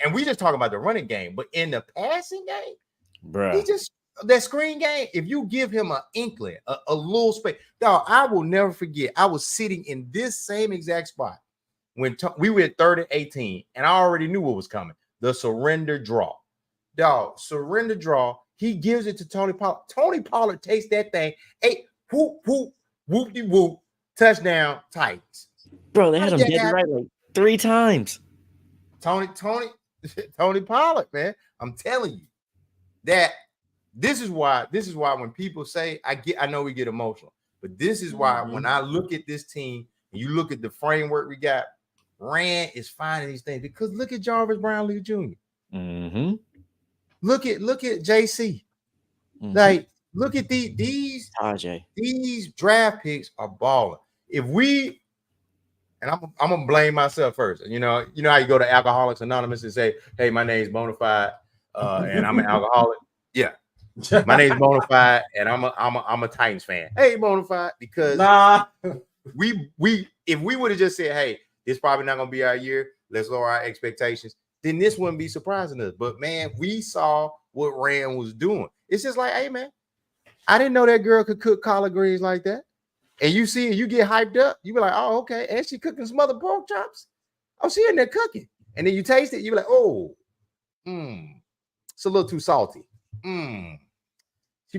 And we just talking about the running game, but in the passing game, he just that screen game. If you give him an inkling, a little space, dog, I will never forget. I was sitting in this same exact spot when we were at 3rd and 18, and I already knew what was coming. The surrender draw, dog, surrender draw. He gives it to Tony Pollard. Tony Pollard takes that thing. Hey, whoop, whoop, whoop-de whoop, touchdown, Titans. Bro, they had him dead right like 3 times. Tony Pollard, man. I'm telling you that this is why when people say I know we get emotional, but this is why when I look at this team and you look at the framework we got, Rand is finding these things because look at Jarvis Brownlee Jr. Look at JC. Like, look at these draft picks are balling. If we, and I'm gonna blame myself first. You know how you go to Alcoholics Anonymous and say, "Hey, my name's Bonafide, and I'm an alcoholic." Yeah, my name's Bonafide, and I'm a Titans fan. Hey, Bonafide, because we if we would have just said, "Hey, this probably not gonna be our year. Let's lower our expectations," then this wouldn't be surprising us. But man, we saw what Rand was doing. It's just like, hey, man, I didn't know that girl could cook collard greens like that. And you see, you get hyped up. You be like, oh, okay. And she cooking some other pork chops. Oh, she in there cooking. And then you taste it. You be like, oh, it's a little too salty. She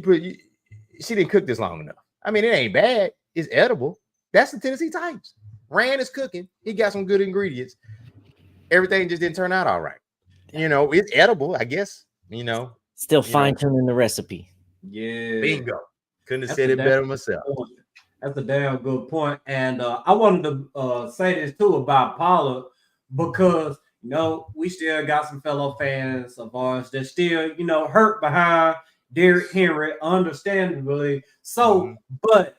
didn't cook this long enough. I mean, it ain't bad. It's edible. That's the Tennessee Titans. Rand is cooking. He got some good ingredients. Everything just didn't turn out all right. It's edible, I guess. Still fine-tuning the recipe. Yeah. Bingo. Couldn't have said it better myself. That's a damn good point. And I wanted to say this too about Pollard because we still got some fellow fans of ours that still hurt behind Derrick Henry, understandably so. But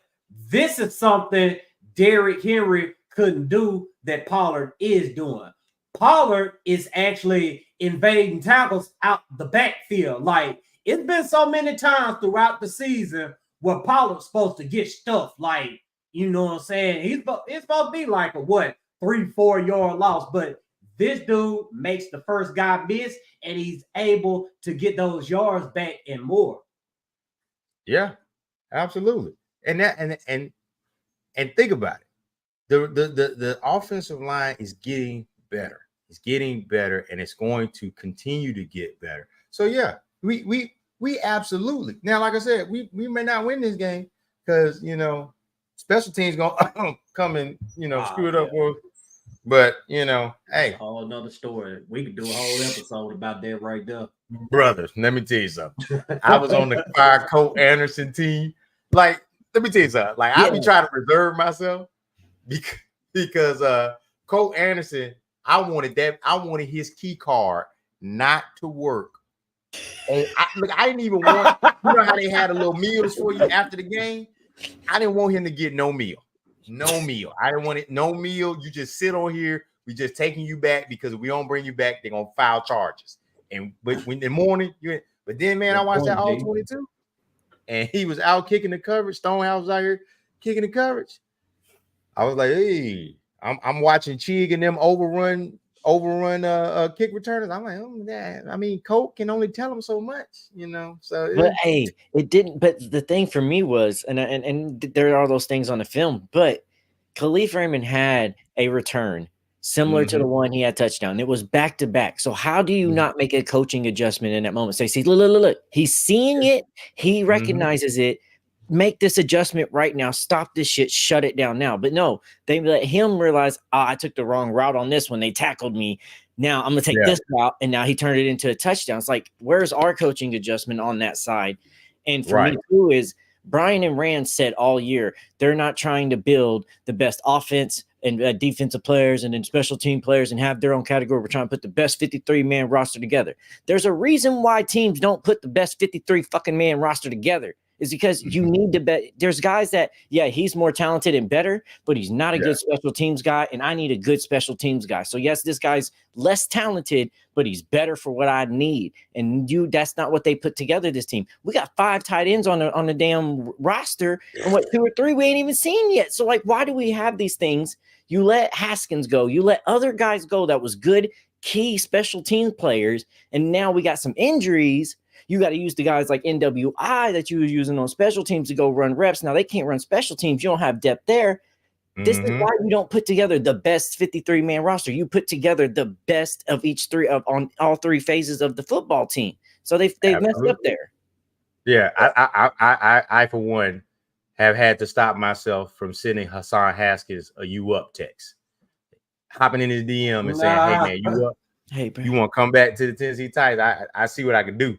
this is something Derrick Henry couldn't do that Pollard is doing. Pollard is actually invading tackles out the backfield. Like, it's been so many times throughout the season where Pollard's supposed to get stuff. Like, you know what I'm saying? It's supposed to be like a 3-4 yard loss, but this dude makes the first guy miss, and he's able to get those yards back and more. Yeah, absolutely. And think about it. The offensive line is getting better. It's getting better, and it's going to continue to get better. So yeah, we absolutely. Now, like I said, we may not win this game because special teams gonna come and screw it up for us. But hey, whole another story. We could do a whole episode about that right there. Brothers, let me tell you something. I was on the fire Cole Anderson team. Like, let me tell you something. Like, I be trying to reserve myself because Cole Anderson, I wanted his key card not to work. And I didn't even want, how they had a little meals for you after the game. I didn't want him to get no meal. No meal. I didn't want it. No meal. You just sit on here. We just taking you back because if we don't bring you back, they're gonna file charges. But when in the morning, but then man, I watched that all 22, and he was out kicking the coverage. Stonehouse was out here kicking the coverage. I was like, hey, I'm watching Chig and them overrun kick returners. I'm like, oh, man. I mean, Colt can only tell them so much, So, but hey, it didn't. But the thing for me was, and there are those things on the film, but Khalif Raymond had a return similar to the one he had touchdown. It was back to back. So how do you not make a coaching adjustment in that moment? Say, see, look, he's seeing it, he recognizes it. Make this adjustment right now. Stop this shit. Shut it down now. But no, they let him realize, I took the wrong route on this when they tackled me. Now I'm going to take this route. And now he turned it into a touchdown. It's like, where's our coaching adjustment on that side? And for me too is Brian and Rand said all year, they're not trying to build the best offense and defensive players and then special team players and have their own category. We're trying to put the best 53-man roster together. There's a reason why teams don't put the best 53 fucking man roster together. Is because you need to bet. There's guys that, he's more talented and better, but he's not a good special teams guy, and I need a good special teams guy. So, yes, this guy's less talented, but he's better for what I need. And that's not what they put together, this team. We got 5 tight ends on the damn roster, and 2 or 3 we ain't even seen yet. So, like, why do we have these things You let Haskins go. You let other guys go that was good, key special team players. And now we got some injuries. You got to use the guys like NWI that you were using on special teams to go run reps. Now they can't run special teams. You don't have depth there. This is why you don't put together the best 53-man roster. You put together the best of each three on all three phases of the football team. So they've messed up there. Yeah, I for one have had to stop myself from sending Hassan Haskins a "you up" text, hopping in his DM and saying, "Hey man, you up? Hey, bro. You want to come back to the Tennessee Titans? I see what I can do."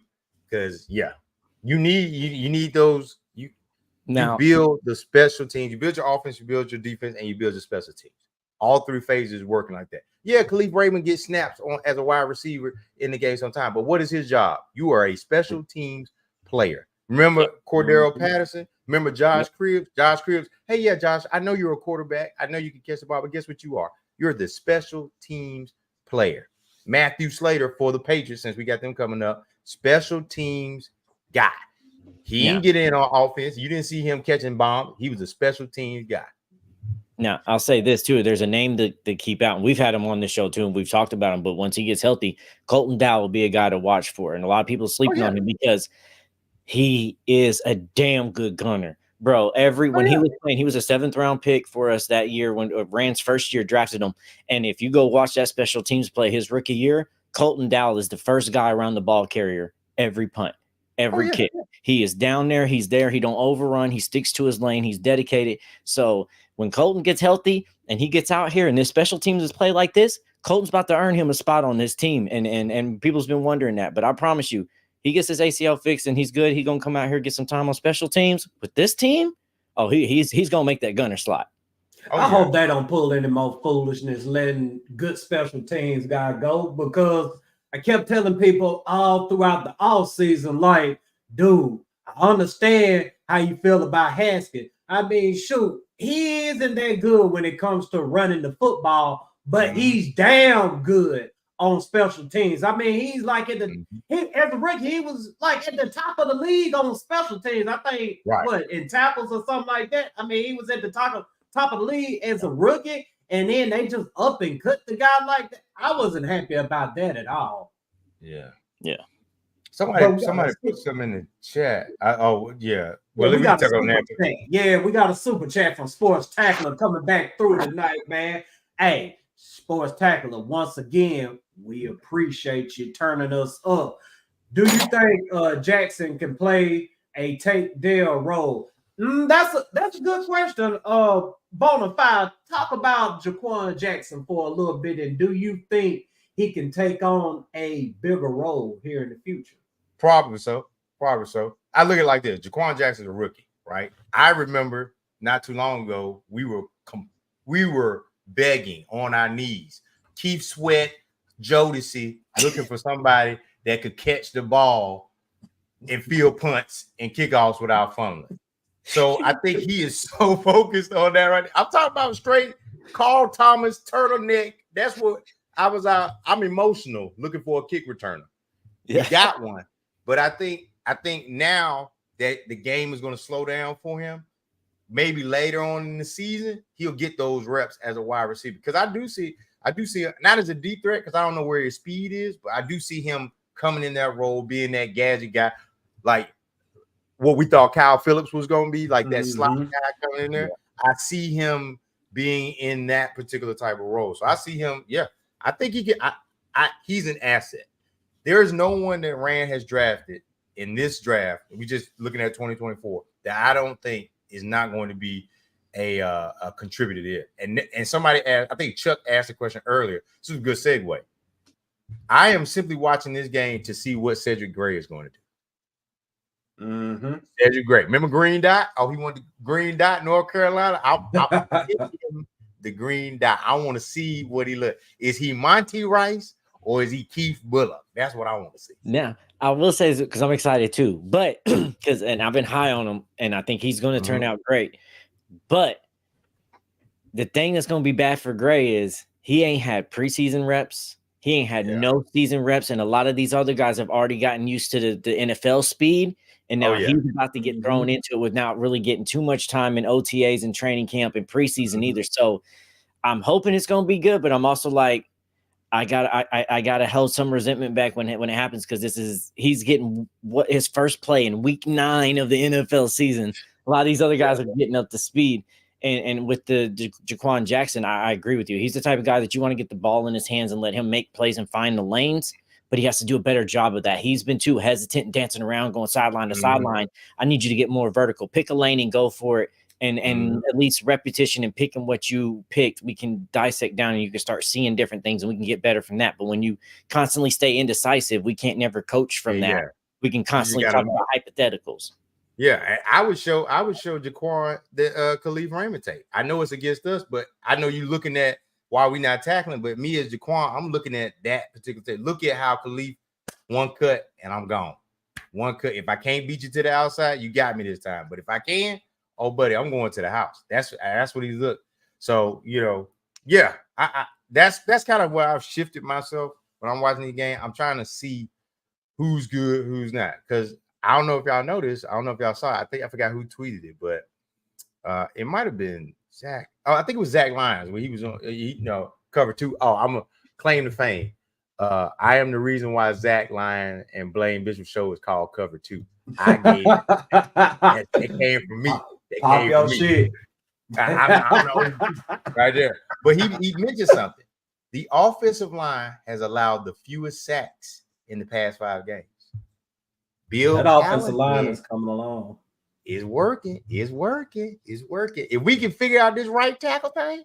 Because you need those. You build the special teams, you build your offense, you build your defense, and you build your special teams. All three phases working like that. Yeah, Khalif Raymond gets snaps on as a wide receiver in the game sometimes, but what is his job? You are a special teams player. Remember Cordero Patterson? Remember Josh Cribbs? Josh Cribbs. Hey, yeah, Josh, I know you're a quarterback. I know you can catch the ball, but guess what you are? You're the special teams player. Matthew Slater for the Patriots, since we got them coming up, special teams guy. He didn't get in on offense. You didn't see him catching bombs. He was a special teams guy. Now, I'll say this, too. There's a name to keep out, and we've had him on the show, too, and we've talked about him, but once he gets healthy, Colton Dowell will be a guy to watch for, and a lot of people are sleeping on him because he is a damn good gunner. Bro, when he was playing, he was a 7th-round pick for us that year when Rand's first year drafted him, and if you go watch that special teams play his rookie year, Colton Dowell is the first guy around the ball carrier every punt. Every kick. He is down there. He's there. He don't overrun. He sticks to his lane. He's dedicated. So when Colton gets healthy and he gets out here and this special teams is play like this, Colton's about to earn him a spot on this team. And people's been wondering that. But I promise you, he gets his ACL fixed and he's good. He's going to come out here, get some time on special teams. With this team, he's going to make that gunner slot. I hope they don't pull any more foolishness letting good special teams guy go, because I kept telling people all throughout the offseason, like, dude, I understand how you feel about Haskins. I mean, shoot, he isn't that good when it comes to running the football, but he's damn good on special teams. I mean, he's like as a rookie, he was like at the top of the league on special teams. I think in tackles or something like that. I mean, he was at the top of the league as a rookie. And then they just up and cut the guy like that. I wasn't happy about that at all. Yeah. Somebody put some in the chat. Well, we got we got a super chat from Sports Tackler coming back through tonight, man. Hey, Sports Tackler, once again, we appreciate you turning us up. Do you think Jackson can play a Tank Dell role? That's a good question. Bonafide, talk about Jaquan Jackson for a little bit, and do you think he can take on a bigger role here in the future? Probably so. I look at it like this: Jaquan Jackson's a rookie, right? I remember not too long ago we were begging on our knees, Keith Sweat, Jodeci, looking for somebody that could catch the ball and field punts and kickoffs without fumbling. So I think he is so focused on that right now. I'm talking about straight Carl Thomas turtleneck. That's what I was out. I'm emotional looking for a kick returner. He got one, but I think now that the game is going to slow down for him, maybe later on in the season he'll get those reps as a wide receiver. Because I do see not as a deep threat, because I don't know where his speed is, but I do see him coming in that role, being that gadget guy, like what we thought Kyle Phillips was going to be, like that slot guy coming in there. I see him being in that particular type of role. So I see him. Yeah, I think he can. He's an asset. There is no one that Rand has drafted in this draft. We just looking at 2024 that I don't think is not going to be a contributor there. And somebody asked, I think Chuck asked a question earlier. This is a good segue. I am simply watching this game to see what Cedric Gray is going to do. Cedric Gray. Remember Green Dot? Oh, he wanted the Green Dot, North Carolina. I'll give him the Green Dot. I want to see what he look. Is he Monty Rice or is he Keith Bullock? That's what I want to see. Now, I will say, because I'm excited too, but and I've been high on him, and I think he's going to turn out great. But the thing that's going to be bad for Gray is he ain't had preseason reps. He ain't had no season reps, and a lot of these other guys have already gotten used to the NFL speed. And now he's about to get thrown into it with not really getting too much time in OTAs and training camp and preseason either. So I'm hoping it's gonna be good, but I'm also like, I gotta hold some resentment back when it happens, because he's getting what his first play in week 9 of the NFL season. A lot of these other guys are getting up to speed. And with the Jaquan Jackson, I agree with you. He's the type of guy that you want to get the ball in his hands and let him make plays and find the lanes, but he has to do a better job of that. He's been too hesitant and dancing around, going sideline to sideline. I need you to get more vertical. Pick a lane and go for it. And at least repetition and picking what you picked, we can dissect down and you can start seeing different things and we can get better from that. But when you constantly stay indecisive, we can't never coach from that. Yeah. We can constantly talk about hypotheticals. Yeah, I would show Jaquan the Khalif Raymond tape. I know it's against us, but I know you looking at why we not tackling. But me as Jaquan, I'm looking at that particular tape. Look at how Khalif one cut and I'm gone. One cut. If I can't beat you to the outside, you got me this time. But if I can, oh buddy, I'm going to the house. That's what he looked. So yeah, that's kind of where I've shifted myself when I'm watching the game. I'm trying to see who's good, who's not, because I don't know if y'all noticed. I don't know if y'all saw it. I forgot who tweeted it, but it might have been Zach. Oh, I think it was Zach Lyons when he was on, cover 2. Oh, I'm gonna claim the fame. I am the reason why Zach Lyons and Blaine Bishop show is called Cover 2. I gave it. It came from me. It Pop came your from shit. me. I know right there. But he mentioned something. The offensive line has allowed the fewest sacks in the past 5 games. That offensive line is coming along. It's working. It's working. It's working. If we can figure out this right tackle thing,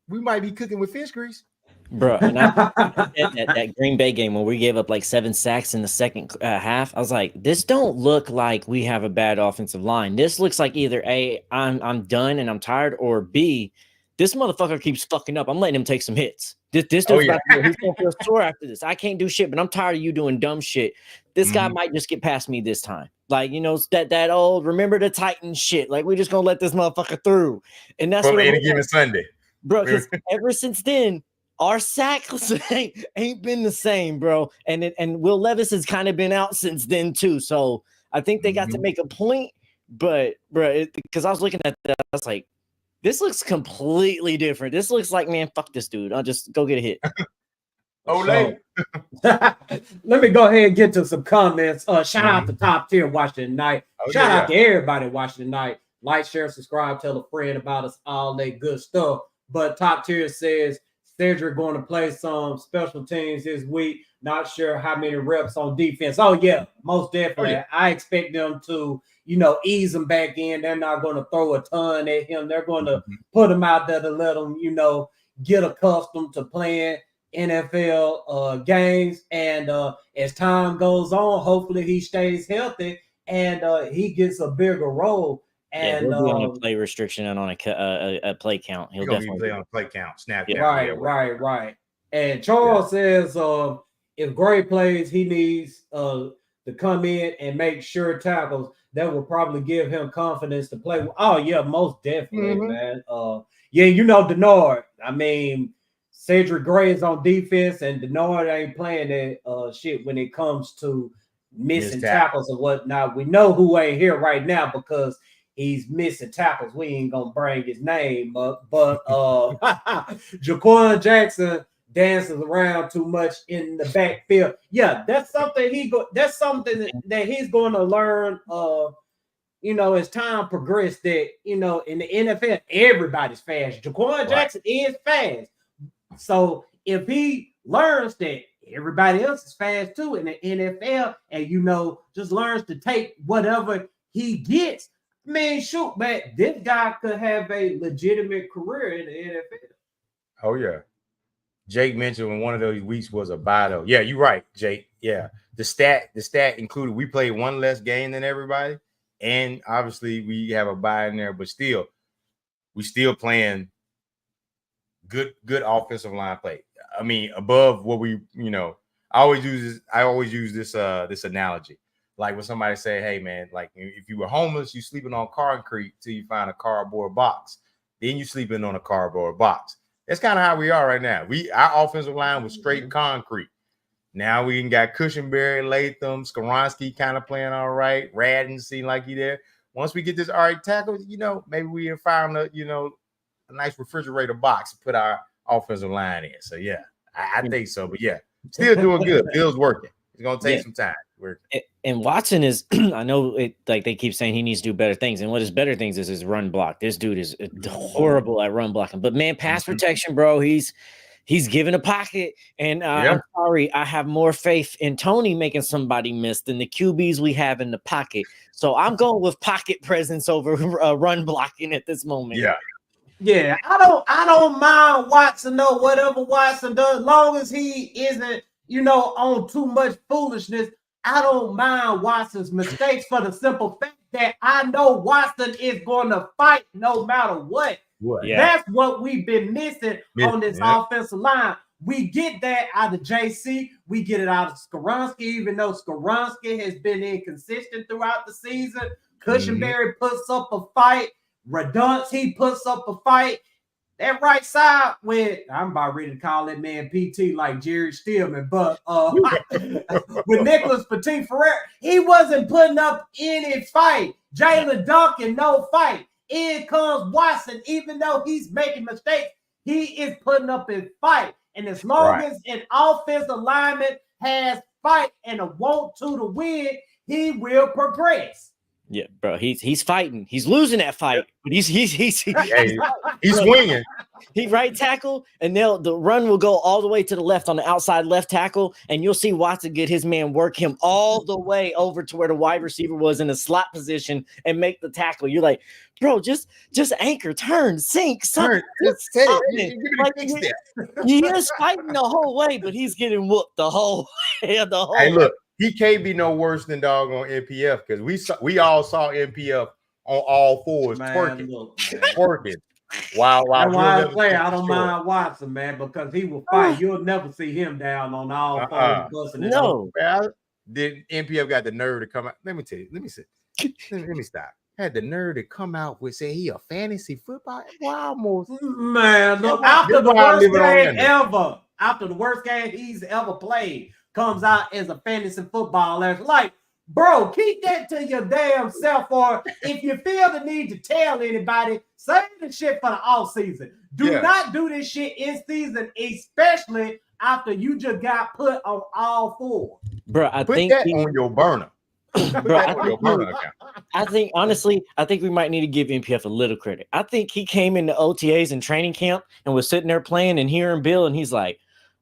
we might be cooking with fish grease. Bro, and that Green Bay game where we gave up like 7 sacks in the second half, I was like, this don't look like we have a bad offensive line. This looks like either A, I'm done and I'm tired, or B, this motherfucker keeps fucking up. I'm letting him take some hits. This dude's about to he's gonna feel sore after this. I can't do shit, but I'm tired of you doing dumb shit. This guy might just get past me this time. Like, that old remember the Titans shit. Like, we just gonna let this motherfucker through. And that's what any given Sunday. Bro, because ever since then, our sacks ain't been the same, bro. And Will Levis has kind of been out since then too. So I think they got to make a point. But bro, because I was looking at that, I was like, this looks completely different. This looks like, man, fuck this dude. I'll just go get a hit. Let me go ahead and get to some comments. Shout out to Top Tier watching tonight. Shout out to everybody watching tonight. Like, share, subscribe, tell a friend about us, all that good stuff. But Top Tier says Cedric going to play some special teams this week. Not sure how many reps on defense. Oh, yeah, most definitely. I expect them to, ease him back in. They're not going to throw a ton at him. They're going to put him out there to let him, get accustomed to playing NFL games. And as time goes on, hopefully he stays healthy and he gets a bigger role. And he'll be on a play restriction and on a play count. He'll definitely play on a play count. Snap. Yeah. Right. And Charles says if Gray plays, he needs to come in and make sure tackles. That will probably give him confidence to play. Oh yeah, most definitely, man. Denard. I mean, Cedric Gray is on defense, and Denard ain't playing that shit when it comes to missing tackles and whatnot. We know who ain't here right now because he's missing tackles. We ain't gonna bring his name up, but Jaquan Jackson dances around too much in the backfield. Yeah, that's something that he's going to learn. As time progresses, that in the NFL, everybody's fast. Jaquan Jackson is fast, so if he learns that everybody else is fast too in the NFL, and just learns to take whatever he gets. Man, shoot, man, this guy could have a legitimate career in the NFL. Oh, yeah. Jake mentioned when one of those weeks was a bye, though. Yeah, you're right, Jake. Yeah. The stat included we played one less game than everybody. And obviously we have a bye in there, but we still playing good offensive line play. I mean, above what we, I always use this analogy. Like when somebody say, hey, man, like if you were homeless, you sleeping on concrete till you find a cardboard box. Then you sleeping on a cardboard box. That's kind of how we are right now. Our offensive line was straight concrete. Now we got Cushenberry, Latham, Skoronski kind of playing all right. Radden seemed like he there. Once we get this all right tackle, maybe we found nice refrigerator box to put our offensive line in. So yeah, I think so. But yeah, still doing good. Bill's working. It's gonna take some time. And Watson is, I know it, like they keep saying he needs to do better things. And what his better things is his run block. This dude is horrible at run blocking. But man, pass protection, bro, he's given a pocket. And I'm sorry, I have more faith in Tony making somebody miss than the QBs we have in the pocket. So I'm going with pocket presence over run blocking at this moment. Yeah, I don't mind Watson though, whatever Watson does, as long as he isn't, on too much foolishness. I don't mind Watson's mistakes for the simple fact that I know Watson is going to fight no matter what. Yeah. That's what we've been missing on this offensive line. We get that out of JC. We get it out of Skoronski, even though Skoronski has been inconsistent throughout the season. Cushenberry puts up a fight. Redunce, he puts up a fight. That right side with, I'm about ready to call that man PT like Jerry Stillman, but with Nicholas Petit-Frere, he wasn't putting up any fight. Jalen Duncan, no fight. In comes Watson, even though he's making mistakes, he is putting up a fight. And as long as an offensive lineman has fight and a want to win, he will progress. Yeah, bro, he's fighting. He's losing that fight, but he's swinging. He right tackle, and the run will go all the way to the left on the outside left tackle, and you'll see Watson get his man work him all the way over to where the wide receiver was in a slot position and make the tackle. You're like, bro, just anchor, turn, sink, something. He is fighting the whole way, but he's getting whooped the whole way. Hey, look. He can't be no worse than doggone NPF because we all saw NPF on all fours twerking. Wow. That's why I say I don't mind Watson, man, because he will fight. You'll never see him down on all fours. No. Did NPF got the nerve to come out? Let me tell you. Let me stop. Had the nerve to come out with say he a fantasy football. Wow, almost man. Look, after the worst game he's ever played. Comes out as a fantasy footballer. Like, bro, keep that to your damn self. Or if you feel the need to tell anybody, save the shit for the off season. Do not do this shit in season, especially after you just got put on all four. Bro, I think that on your burner. I think honestly, we might need to give NPF a little credit. I think he came into OTAs and training camp and was sitting there playing and hearing Bill, and he's like,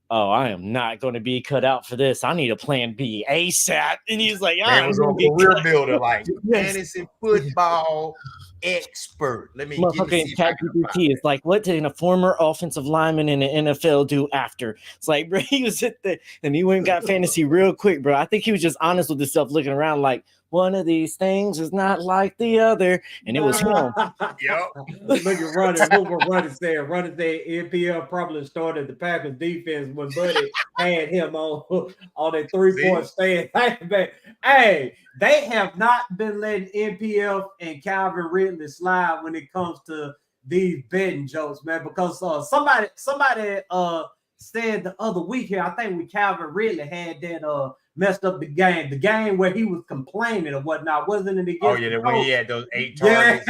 oh, I am not going to be cut out for this. I need a plan B ASAP. And he's like, man was a career builder, like fantasy football expert. Let me ChatGPT. It's like, what did a former offensive lineman in the NFL do after? It's like, bro, he was at the and he went and got fantasy real quick, bro. I think he was just honest with himself, looking around like, one of these things is not like the other, and it was him. Look at Running said NPL probably started the Packers defense when Buddy had him on that 3-point stand. Hey, they have not been letting NPL and Calvin Ridley slide when it comes to these betting jokes, man. Because somebody said the other week here, I think when Calvin Ridley had that messed up the game where he was complaining or whatnot, wasn't it? When he had those 8 targets.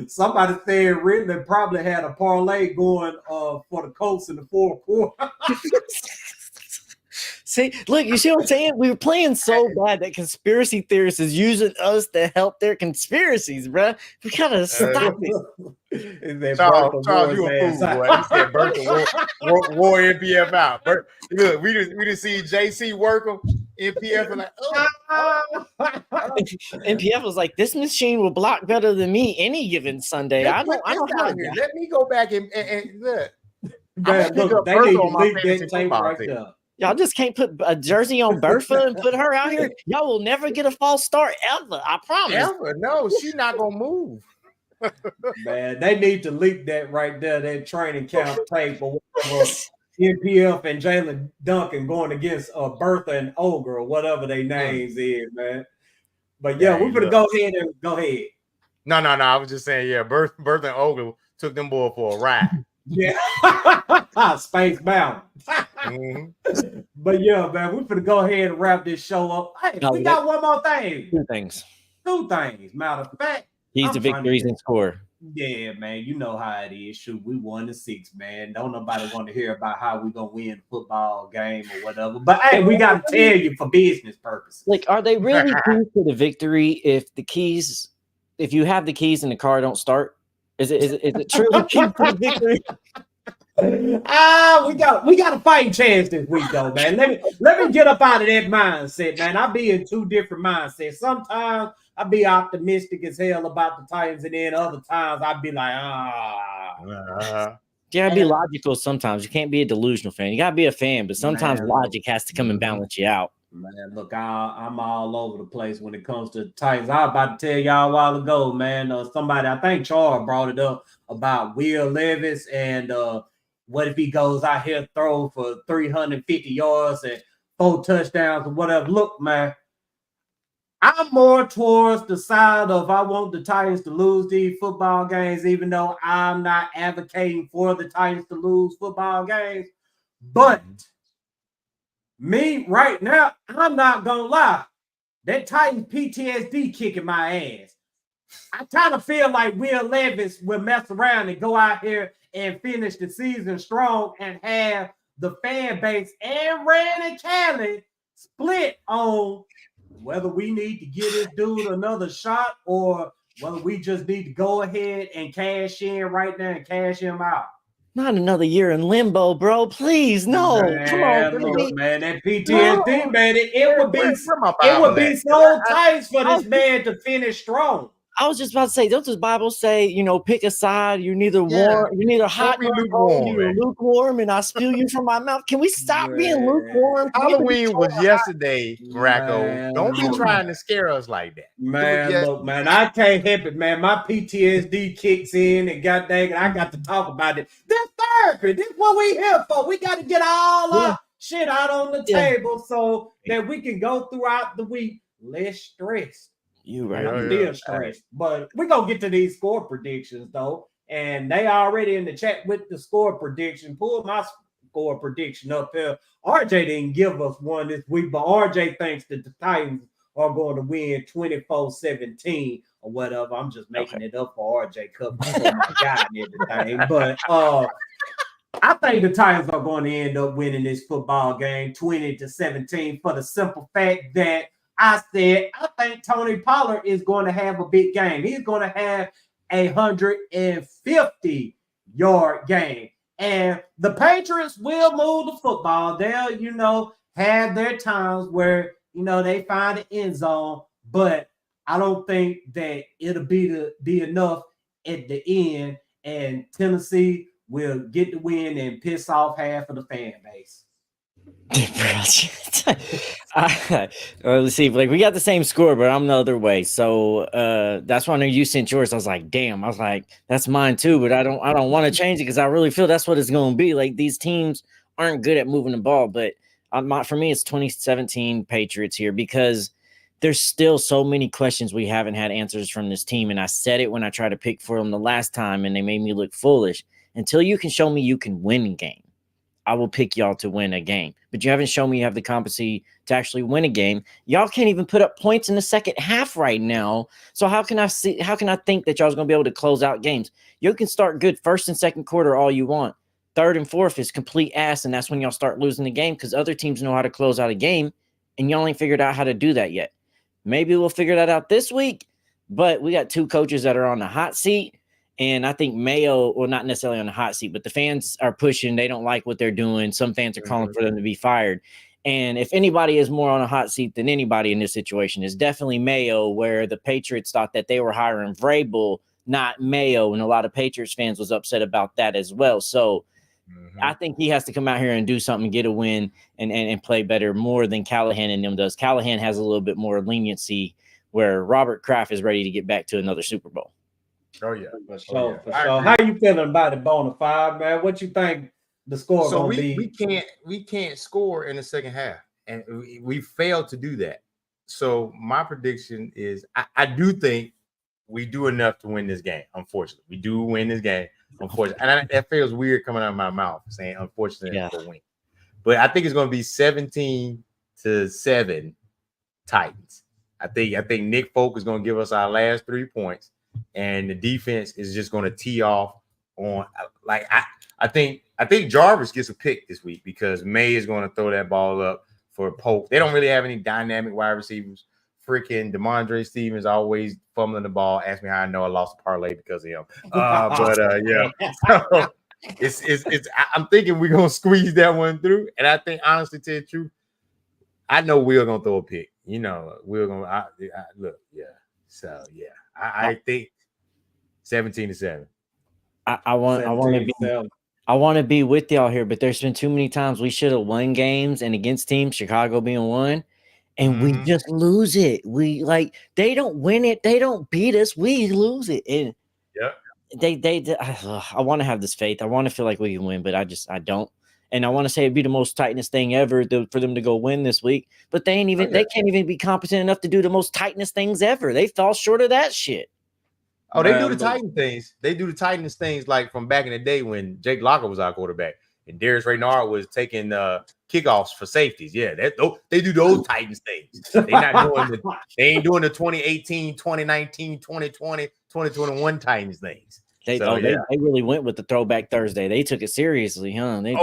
Somebody said Ridley probably had a parlay going for the Colts in the fourth quarter. See, look, you see what I'm saying? We were playing so bad that conspiracy theorists is using us to help their conspiracies, bro. We gotta stop it. Charles, you a fool, boy. He said Burton wore NPF out. Look, we just see JC work him. NPF was like, NPF was like, this machine will block better than me any given Sunday. I don't know. Let me go back and look. Man, look, they need to leak that tape right there. Y'all just can't put a jersey on Bertha and put her out here. Y'all will never get a false start ever. I promise. Ever? No, she's not gonna move. Man, they need to leak that right there. That training camp tape or whatever. NPF and Jalen Duncan going against Bertha and Ogre or whatever their names is, man. But yeah, we're gonna go ahead. No. I was just saying, Bertha and Ogre took them boys for a ride. Yeah, Space Mountain. But yeah, man, we're gonna go ahead and wrap this show up. Hey, we got one more thing. Two things. Matter of fact, He's the victories and score. Yeah, man, you know how it is. Shoot, we 1-6, man. Don't nobody want to hear about how we gonna win a football game or whatever. But hey, we gotta tell you for business purposes. Like, are they really keys to the victory if you have the keys and the car don't start? Is it truly key to the victory? We got a fighting chance this week, though, man. Let me get up out of that mindset, man. I be in two different mindsets. Sometimes I be optimistic as hell about the Titans, and then other times I be like, You gotta be logical sometimes. You can't be a delusional fan. You gotta be a fan, but sometimes logic has to come and balance you out. Man, look, I'm all over the place when it comes to the Titans. I was about to tell y'all a while ago, man. Somebody, I think Charles brought it up about Will Levis and what if he goes out here throw for 350 yards and 4 touchdowns or whatever. Look, man, I'm more towards the side of I want the Titans to lose these football games, even though I'm not advocating for the Titans to lose football games. But me right now, I'm not gonna lie. That Titans PTSD kicking my ass. I kind of feel like Will Levis will mess around and go out here and finish the season strong and have the fan base and Randy Callie split on whether we need to give this dude another shot or whether we just need to go ahead and cash in right now and cash him out. Not another year in limbo, bro. Please, no. Man, come on, look, man. That PTSD, man. It would be so tight for this man to finish strong. I was just about to say, don't the Bible say, pick a side? You're neither warm, you're neither hot nor cold, you're lukewarm, and I spew you from my mouth. Can we stop being lukewarm? Halloween was yesterday, Racco. Don't be trying to scare us like that. Man, look, man, I can't help it, man. My PTSD kicks in, and god dang it, I got to talk about it. This therapy, this is what we here for. We got to get all our shit out on the table so that we can go throughout the week less stressed. You right. I'm still stressed, but we're gonna get to these score predictions though, and they already in the chat with the score prediction. Pull my score prediction up here. RJ didn't give us one this week, but RJ thinks that the Titans are going to win 24-17 or whatever. I'm just making it up for RJ Cup. Oh my God, and everything. But I think the Titans are going to end up winning this football game 20-17 for the simple fact that I think Tony Pollard is going to have a big game. He's going to have a 150-yard game. And the Patriots will move the football. They'll, have their times where, they find the end zone. But I don't think that it'll be enough at the end. And Tennessee will get the win and piss off half of the fan base. Let's see. Like, we got the same score, but I'm the other way. So that's why I know you sent yours. I was like, damn. I was like, that's mine too. But I don't want to change it because I really feel that's what it's going to be. Like, these teams aren't good at moving the ball. But for me, it's 2017 Patriots here because there's still so many questions we haven't had answers from this team. And I said it when I tried to pick for them the last time, and they made me look foolish. Until you can show me you can win a game, I will pick y'all to win a game. But you haven't shown me you have the competency to actually win a game. Y'all can't even put up points in the second half right now. So how can I think that y'all's going to be able to close out games? You can start good first and second quarter all you want. Third and fourth is complete ass, and that's when y'all start losing the game because other teams know how to close out a game, and y'all ain't figured out how to do that yet. Maybe we'll figure that out this week, but we got two coaches that are on the hot seat. And I think Mayo, well, not necessarily on the hot seat, but the fans are pushing. They don't like what they're doing. Some fans are calling for them to be fired. And if anybody is more on a hot seat than anybody in this situation, is definitely Mayo, where the Patriots thought that they were hiring Vrabel, not Mayo. And a lot of Patriots fans was upset about that as well. So I think he has to come out here and do something, get a win, and play better more than Callahan and them does. Callahan has a little bit more leniency where Robert Kraft is ready to get back to another Super Bowl. Oh yeah, for sure. How you feeling about it, Bonafide, man? What you think the score gonna be? We can't score in the second half, and we failed to do that. So my prediction is, I do think we do enough to win this game. Unfortunately, we do win this game. Unfortunately, and that feels weird coming out of my mouth saying unfortunately for win, but I think it's going to be 17-7 Titans. I think Nick Folk is going to give us our last 3 points. and the defense is just going to tee off on. Like I think Jarvis gets a pick this week because May is going to throw that ball up for Polk. They don't really have any dynamic wide receivers. Freaking DeMondre Stevens always fumbling the ball. Ask me how I know I lost a parlay because of him. So it's. I'm thinking we're gonna squeeze that one through, and I think honestly, to tell you the truth, I know we're gonna throw a pick. You know, we're gonna look. Yeah. So yeah, I think 17-7. I want to be with y'all here, but there's been too many times we should have won games and against teams, Chicago being one, and we just lose it. We they don't win it, they don't beat us, we lose it. And I want to have this faith. I want to feel like we can win, but I don't. And I want to say it'd be the most tightest thing ever for them to go win this week, but they can't even be competent enough to do the most tightest things ever. They fall short of that shit. Oh, they do the Titan things. They do the Titans things like from back in the day when Jake Locker was our quarterback and Darius Reynard was taking kickoffs for safeties. Yeah, they do those Titans things. They ain't doing the 2018, 2019, 2020, 2021 Titans things. They really went with the Throwback Thursday. They took it seriously, huh? Man,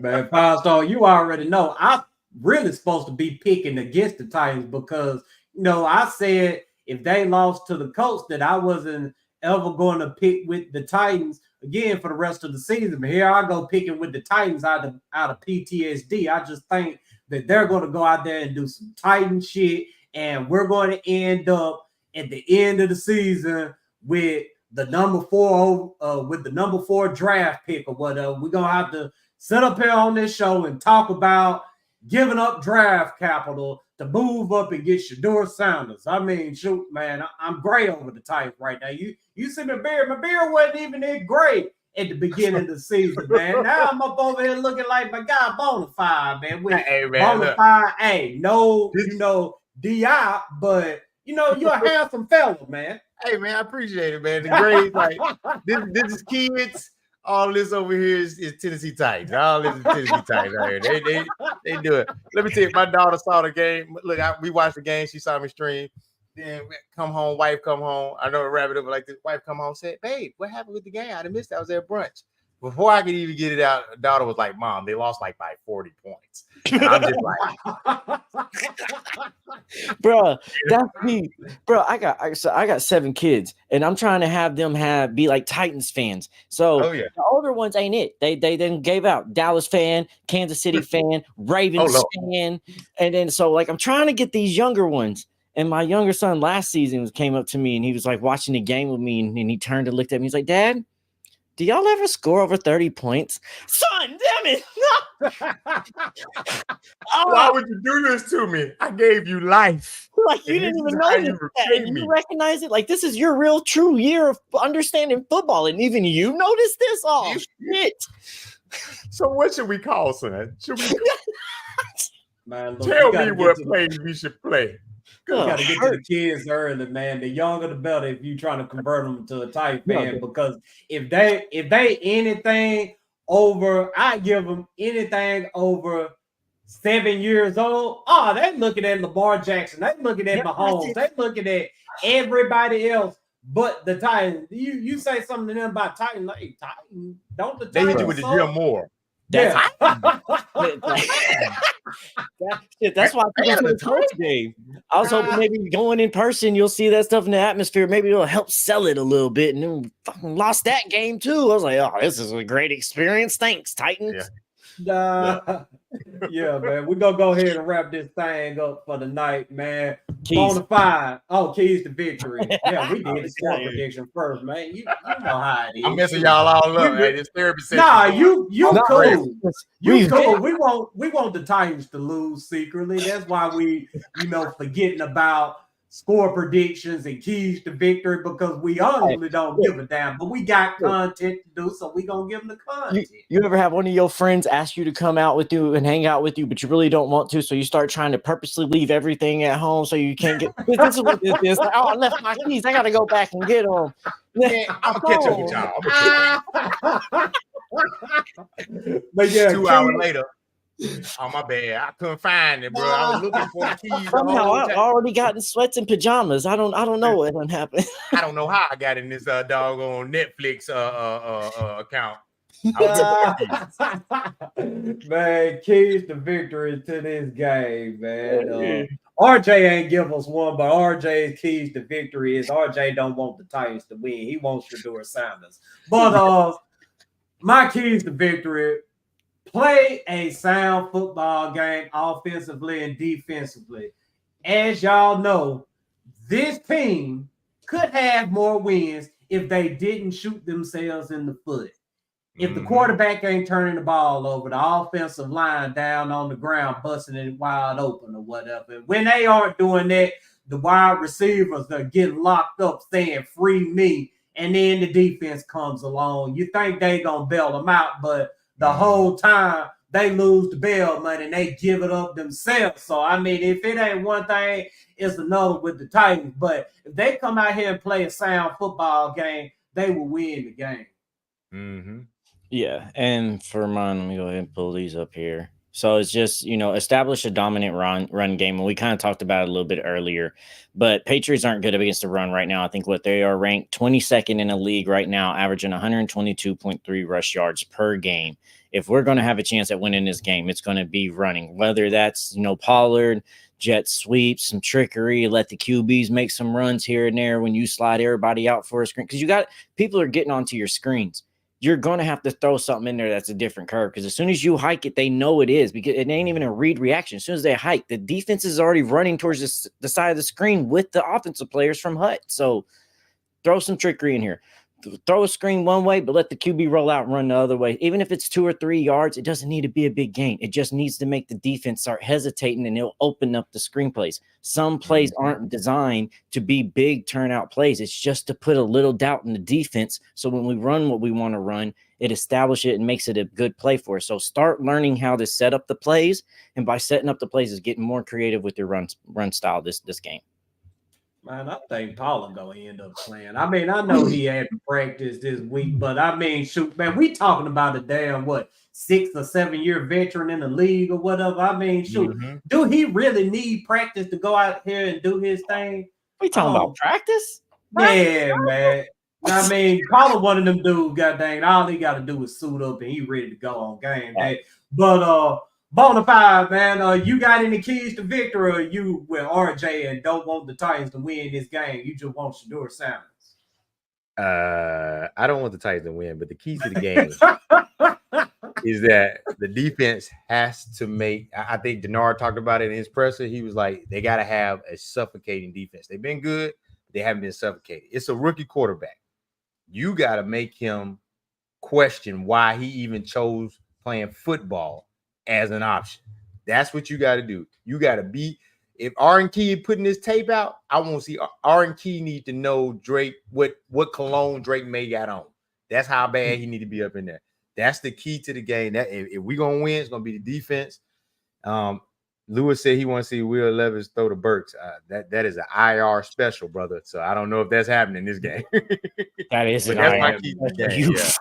5-star, you already know I'm really supposed to be picking against the Titans because I said if they lost to the Colts, that I wasn't ever going to pick with the Titans again for the rest of the season. But here I go picking with the Titans out of PTSD. I just think that they're going to go out there and do some Titan shit, and we're going to end up at the end of the season with the number 4 draft pick or whatever. We're going to have to sit up here on this show and talk about giving up draft capital to move up and get Shedeur Sanders. I mean, shoot, man, I'm great over the Titans right now. You see my beard wasn't even that great at the beginning of the season, man. Now I'm up over here looking like my guy Bonafide, man. Bonafide, DI, but you're a handsome fella, man. Hey, man, I appreciate it, man. The grades, like this is kids. All this over here is Tennessee Titans. All this is Tennessee Titans out here. They do it. Let me tell you, my daughter saw the game. Look, we watched the game. She saw me stream. Then wife come home. I know a rabbit over like this. Wife come home, said, "Babe, what happened with the game? I missed it. I was at brunch." Before I could even get it out, daughter was like, "Mom, they lost by 40 points." And I'm just like, bro, that's me, bro. I got 7 kids, and I'm trying to have them be like Titans fans. So the older ones ain't it. They then gave out Dallas fan, Kansas City fan, Ravens fan, and then so I'm trying to get these younger ones. And my younger son last season came up to me and he was like watching the game with me, and he turned and looked at me. He's like, "Dad, do y'all ever score over 30 points?" Son, damn it. Why would you do this to me? I gave you life. You didn't even know that. You recognize it? This is your real true year of understanding football. And even you noticed this? Oh, shit. So what should we call, son? Man, look, tell me what plays we should play. You got to get to the kids early, man. The younger the better if you're trying to convert them to a Titan fan. Because if they anything over, I give them anything over 7 years old. Oh, they looking at Lamar Jackson. They looking at Mahomes. They looking at everybody else but the Titans. You say something to them about Titans, like Titan, don't the Titans? They hit you with the Jim Moore. That's why I took the Colts game. I was hoping maybe going in person, you'll see that stuff in the atmosphere. Maybe it'll help sell it a little bit. And then fucking lost that game too. I was like, "Oh, this is a great experience. Thanks, Titans." Yeah, man. We're gonna go ahead and wrap this thing up for the night, man. Bonafide. Oh, keys to victory. Yeah, we did the score prediction first, man. You know how it is. I'm messing y'all all up, man. It's therapy session. Nah, you cool. You cool. We want the Titans to lose secretly. That's why we, forgetting about score predictions and keys to victory, because we honestly don't give a damn, but we got content to do, so we gonna give them the content. You ever have one of your friends ask you to come out with you and hang out with you, but you really don't want to, so you start trying to purposely leave everything at home so you can't get this is what this is. Like, "Oh, I left my keys, I gotta go back and get them." I'll catch up with y'all. But yeah, 2 hours later. Oh, my bad. I couldn't find it, bro. I was looking for the keys. The Somehow whole I time. already got in sweats and pajamas. I don't know what done happened. I don't know how I got in this doggone Netflix account. Man, keys to victory to this game, man. RJ ain't give us one, but RJ's keys to victory is RJ don't want the Titans to win. He wants Shedeur Sanders. But my keys to victory: play a sound football game offensively and defensively. As y'all know, this team could have more wins if they didn't shoot themselves in the foot. If the quarterback ain't turning the ball over, the offensive line down on the ground, busting it wide open or whatever. And when they aren't doing that, the wide receivers are getting locked up saying, free me. And then the defense comes along. You think they going to bail them out, but the whole time they lose the bail money and they give it up themselves. So, I mean, if it ain't one thing, it's another with the Titans. But if they come out here and play a sound football game, they will win the game. Mm-hmm. Yeah, and for mine, let me go ahead and pull these up here. So it's just, establish a dominant run game. And we kind of talked about it a little bit earlier, but Patriots aren't good against the run right now. I think what they are ranked 22nd in the league right now, averaging 122.3 rush yards per game. If we're going to have a chance at winning this game, it's going to be running, whether that's, Pollard, jet sweeps, some trickery, let the QBs make some runs here and there when you slide everybody out for a screen. Because people are getting onto your screens. You're going to have to throw something in there that's a different curve, because as soon as you hike it, they know it is, because it ain't even a read reaction. As soon as they hike, the defense is already running towards the side of the screen with the offensive players from Hut. So throw some trickery in here. Throw a screen one way, but let the QB roll out and run the other way. Even if it's 2 or 3 yards, it doesn't need to be a big gain. It just needs to make the defense start hesitating, and it'll open up the screenplays. Some plays aren't designed to be big turnout plays. It's just to put a little doubt in the defense. So when we run what we want to run, it establishes it and makes it a good play for us. So start learning how to set up the plays, and by setting up the plays is getting more creative with your run style this game. Man, I think Pollard gonna end up playing. I mean, I know he had to practice this week, but I mean, shoot, man, we talking about a damn 6 or 7 year veteran in the league or whatever. I mean, shoot, do he really need practice to go out here and do his thing? We talking about practice? Yeah, man. I mean, Pollard one of them dudes, god dang, all he got to do is suit up and he ready to go on game day. But Bonafide, man, you got any keys to victory, or you with RJ and don't want the Titans to win this game? You just want Shedeur Sanders. I don't want the Titans to win, but the key to the game is that the defense has to make. I think Denard talked about it in his presser. He was like, they got to have a suffocating defense. They've been good, but they haven't been suffocated. It's a rookie quarterback. You got to make him question why he even chose playing football as an option. That's what you got to do. You got to be. If R&Key putting this tape out, I want to see R&Key need to know Drake what cologne Drake may got on. That's how bad he need to be up in there. That's the key to the game. That if we gonna win, it's gonna be the defense. Lewis said he want to see Will Levis throw the Burks. That is an IR special, brother. So I don't know if that's happening this game. That is an that's IR. my key to the game. Yeah.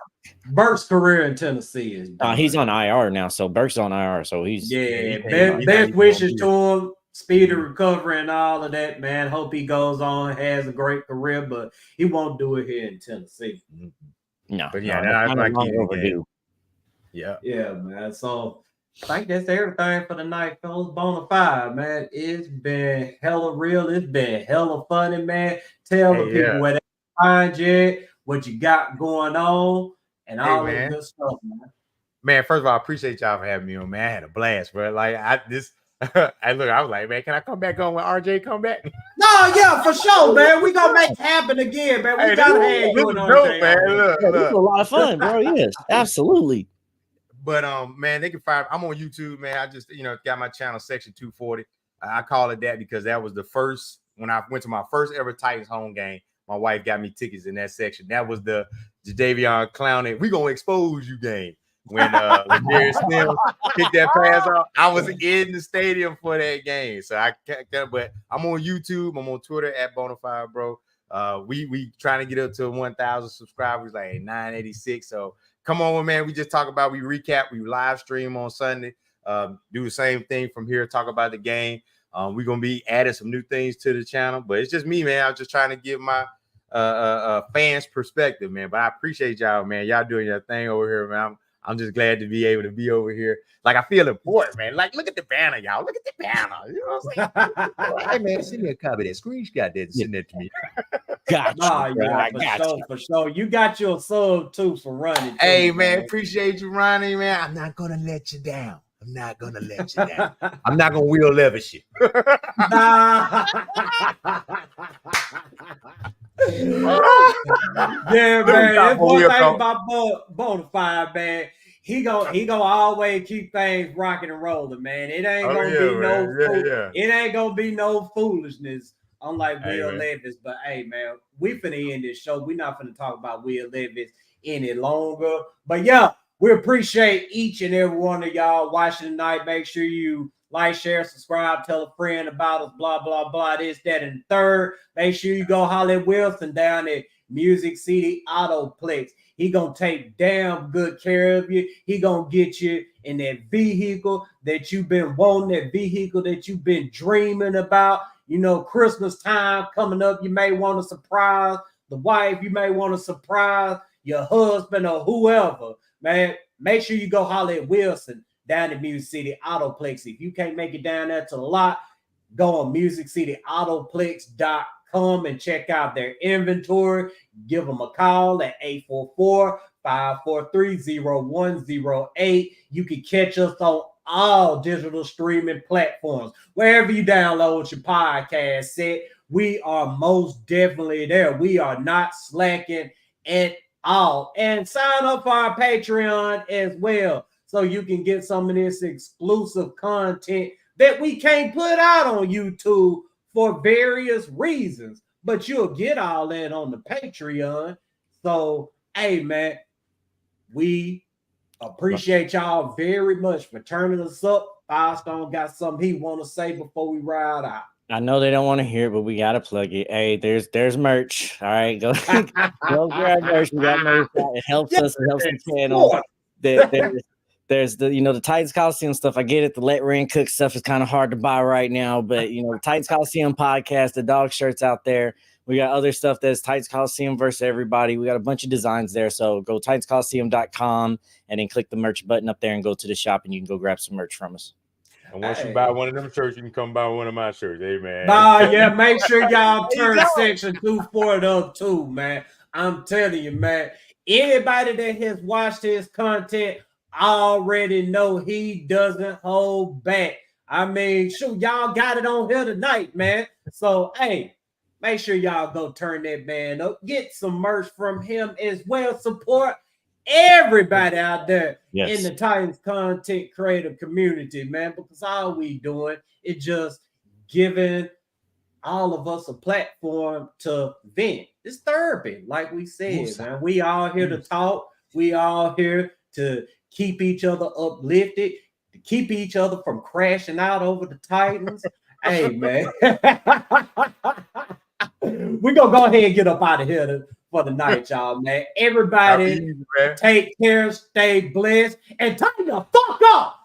Burks' career in Tennessee is done. He's on IR now, so Burks on IR, so he's best wishes to him, speedy recovery and all of that, man. Hope he goes on, has a great career, but he won't do it here in Tennessee. No, but that's my key to the game. Yeah, man. So I think that's everything for the night, fellas. Bonafide, man. It's been hella real. It's been hella funny, man. Tell the people where they find you, what you got going on, and all that good stuff, man. Man, first of all, I appreciate y'all for having me on, man. I had a blast, bro. Like I was like, man, can I come back on when RJ come back? No, yeah, for sure, man. We gonna make it happen again, man. We gotta have you and RJ. Man. Look. This is a lot of fun, bro. Yes, absolutely. But man, they can find. I'm on YouTube, man. I just got my channel Section 240. I call it that because that was the first when I went to my first ever Titans home game. My wife got me tickets in that section. That was the Jadeveon Clowney. We gonna expose you game. When Jerry Smith kicked that pass off, I was in the stadium for that game. So but I'm on YouTube. I'm on Twitter at Bonafide, bro. We trying to get up to 1,000 subscribers, like 986. So come on, man. We just talk about, we recap, we live stream on Sunday. do the same thing from here, talk about the game. We're gonna be adding some new things to the channel, but it's just me, man. I'm just trying to give my fans perspective, man. But I appreciate y'all, man. Y'all doing your thing over here, man. I'm just glad to be able to be over here. Like, I feel important, man. Like, look at the banner, y'all. Look at the banner. You know what I'm saying? Hey, man, send me a copy of that screenshot that send that to me. For sure. You got your sub too for running. Hey, man, appreciate you running, man. I'm not gonna let you down. I'm not gonna Will Levis you. Nah. Yeah, man. That's one thing about Bonafide, man. He gonna always keep things rocking and rolling, man. It ain't it ain't gonna be no foolishness, unlike Will Levis. But hey, man, we finna end this show. We're not finna talk about Will Levis any longer. But yeah, we appreciate each and every one of y'all watching tonight. Make sure you like, share, subscribe, tell a friend about us, blah, blah, blah, this, that, and third. Make sure you go holler at Wilson down at Music City Autoplex. He gonna take damn good care of you. He gonna get you in that vehicle that you've been wanting, that vehicle that you've been dreaming about. You know, Christmas time coming up, you may want to surprise the wife. You may want to surprise your husband or whoever. Man, make sure you go holler at Wilson down at Music City Autoplex. If you can't make it down there to the lot, go on musiccityAutoplex.com and check out their inventory. Give them a call at 844-543-0108. You can catch us on all digital streaming platforms. Wherever you download your podcast set, we are most definitely there. We are not slacking at all. And sign up for our Patreon as well, so you can get some of this exclusive content that we can't put out on YouTube for various reasons. But you'll get all that on the Patreon. So, hey, man, we appreciate y'all very much for turning us up. Firestone got something he want to say before we ride out. I know they don't want to hear it, but we got to plug it. Hey, there's merch. All right, go grab merch. We got merch. It helps us. It helps the channel. There's the the Titans Colosseum stuff. I get it. The Let Rain Cook stuff is kind of hard to buy right now, but the Titans Colosseum podcast, the dog shirts out there. We got other stuff that's Titans Colosseum versus everybody. We got a bunch of designs there. So go TitansColosseum.com and then click the merch button up there and go to the shop and you can go grab some merch from us. And once you buy one of them shirts, you can come buy one of my shirts. Hey, man. Yeah, make sure y'all turn section 240 up too, man. I'm telling you, man. Anybody that has watched his content already know he doesn't hold back. I mean, shoot, y'all got it on here tonight, man. So, hey, make sure y'all go turn that man up. Get some merch from him as well. Support everybody out there in the Titans content creator community, man, because all we doing is just giving all of us a platform to vent. It's therapy, like we said, man. We all here to talk. We all here to keep each other uplifted, to keep each other from crashing out over the Titans. Hey, man. We're going to go ahead and get up out of here for the night, y'all, man. Everybody take care, stay blessed, and turn the fuck up.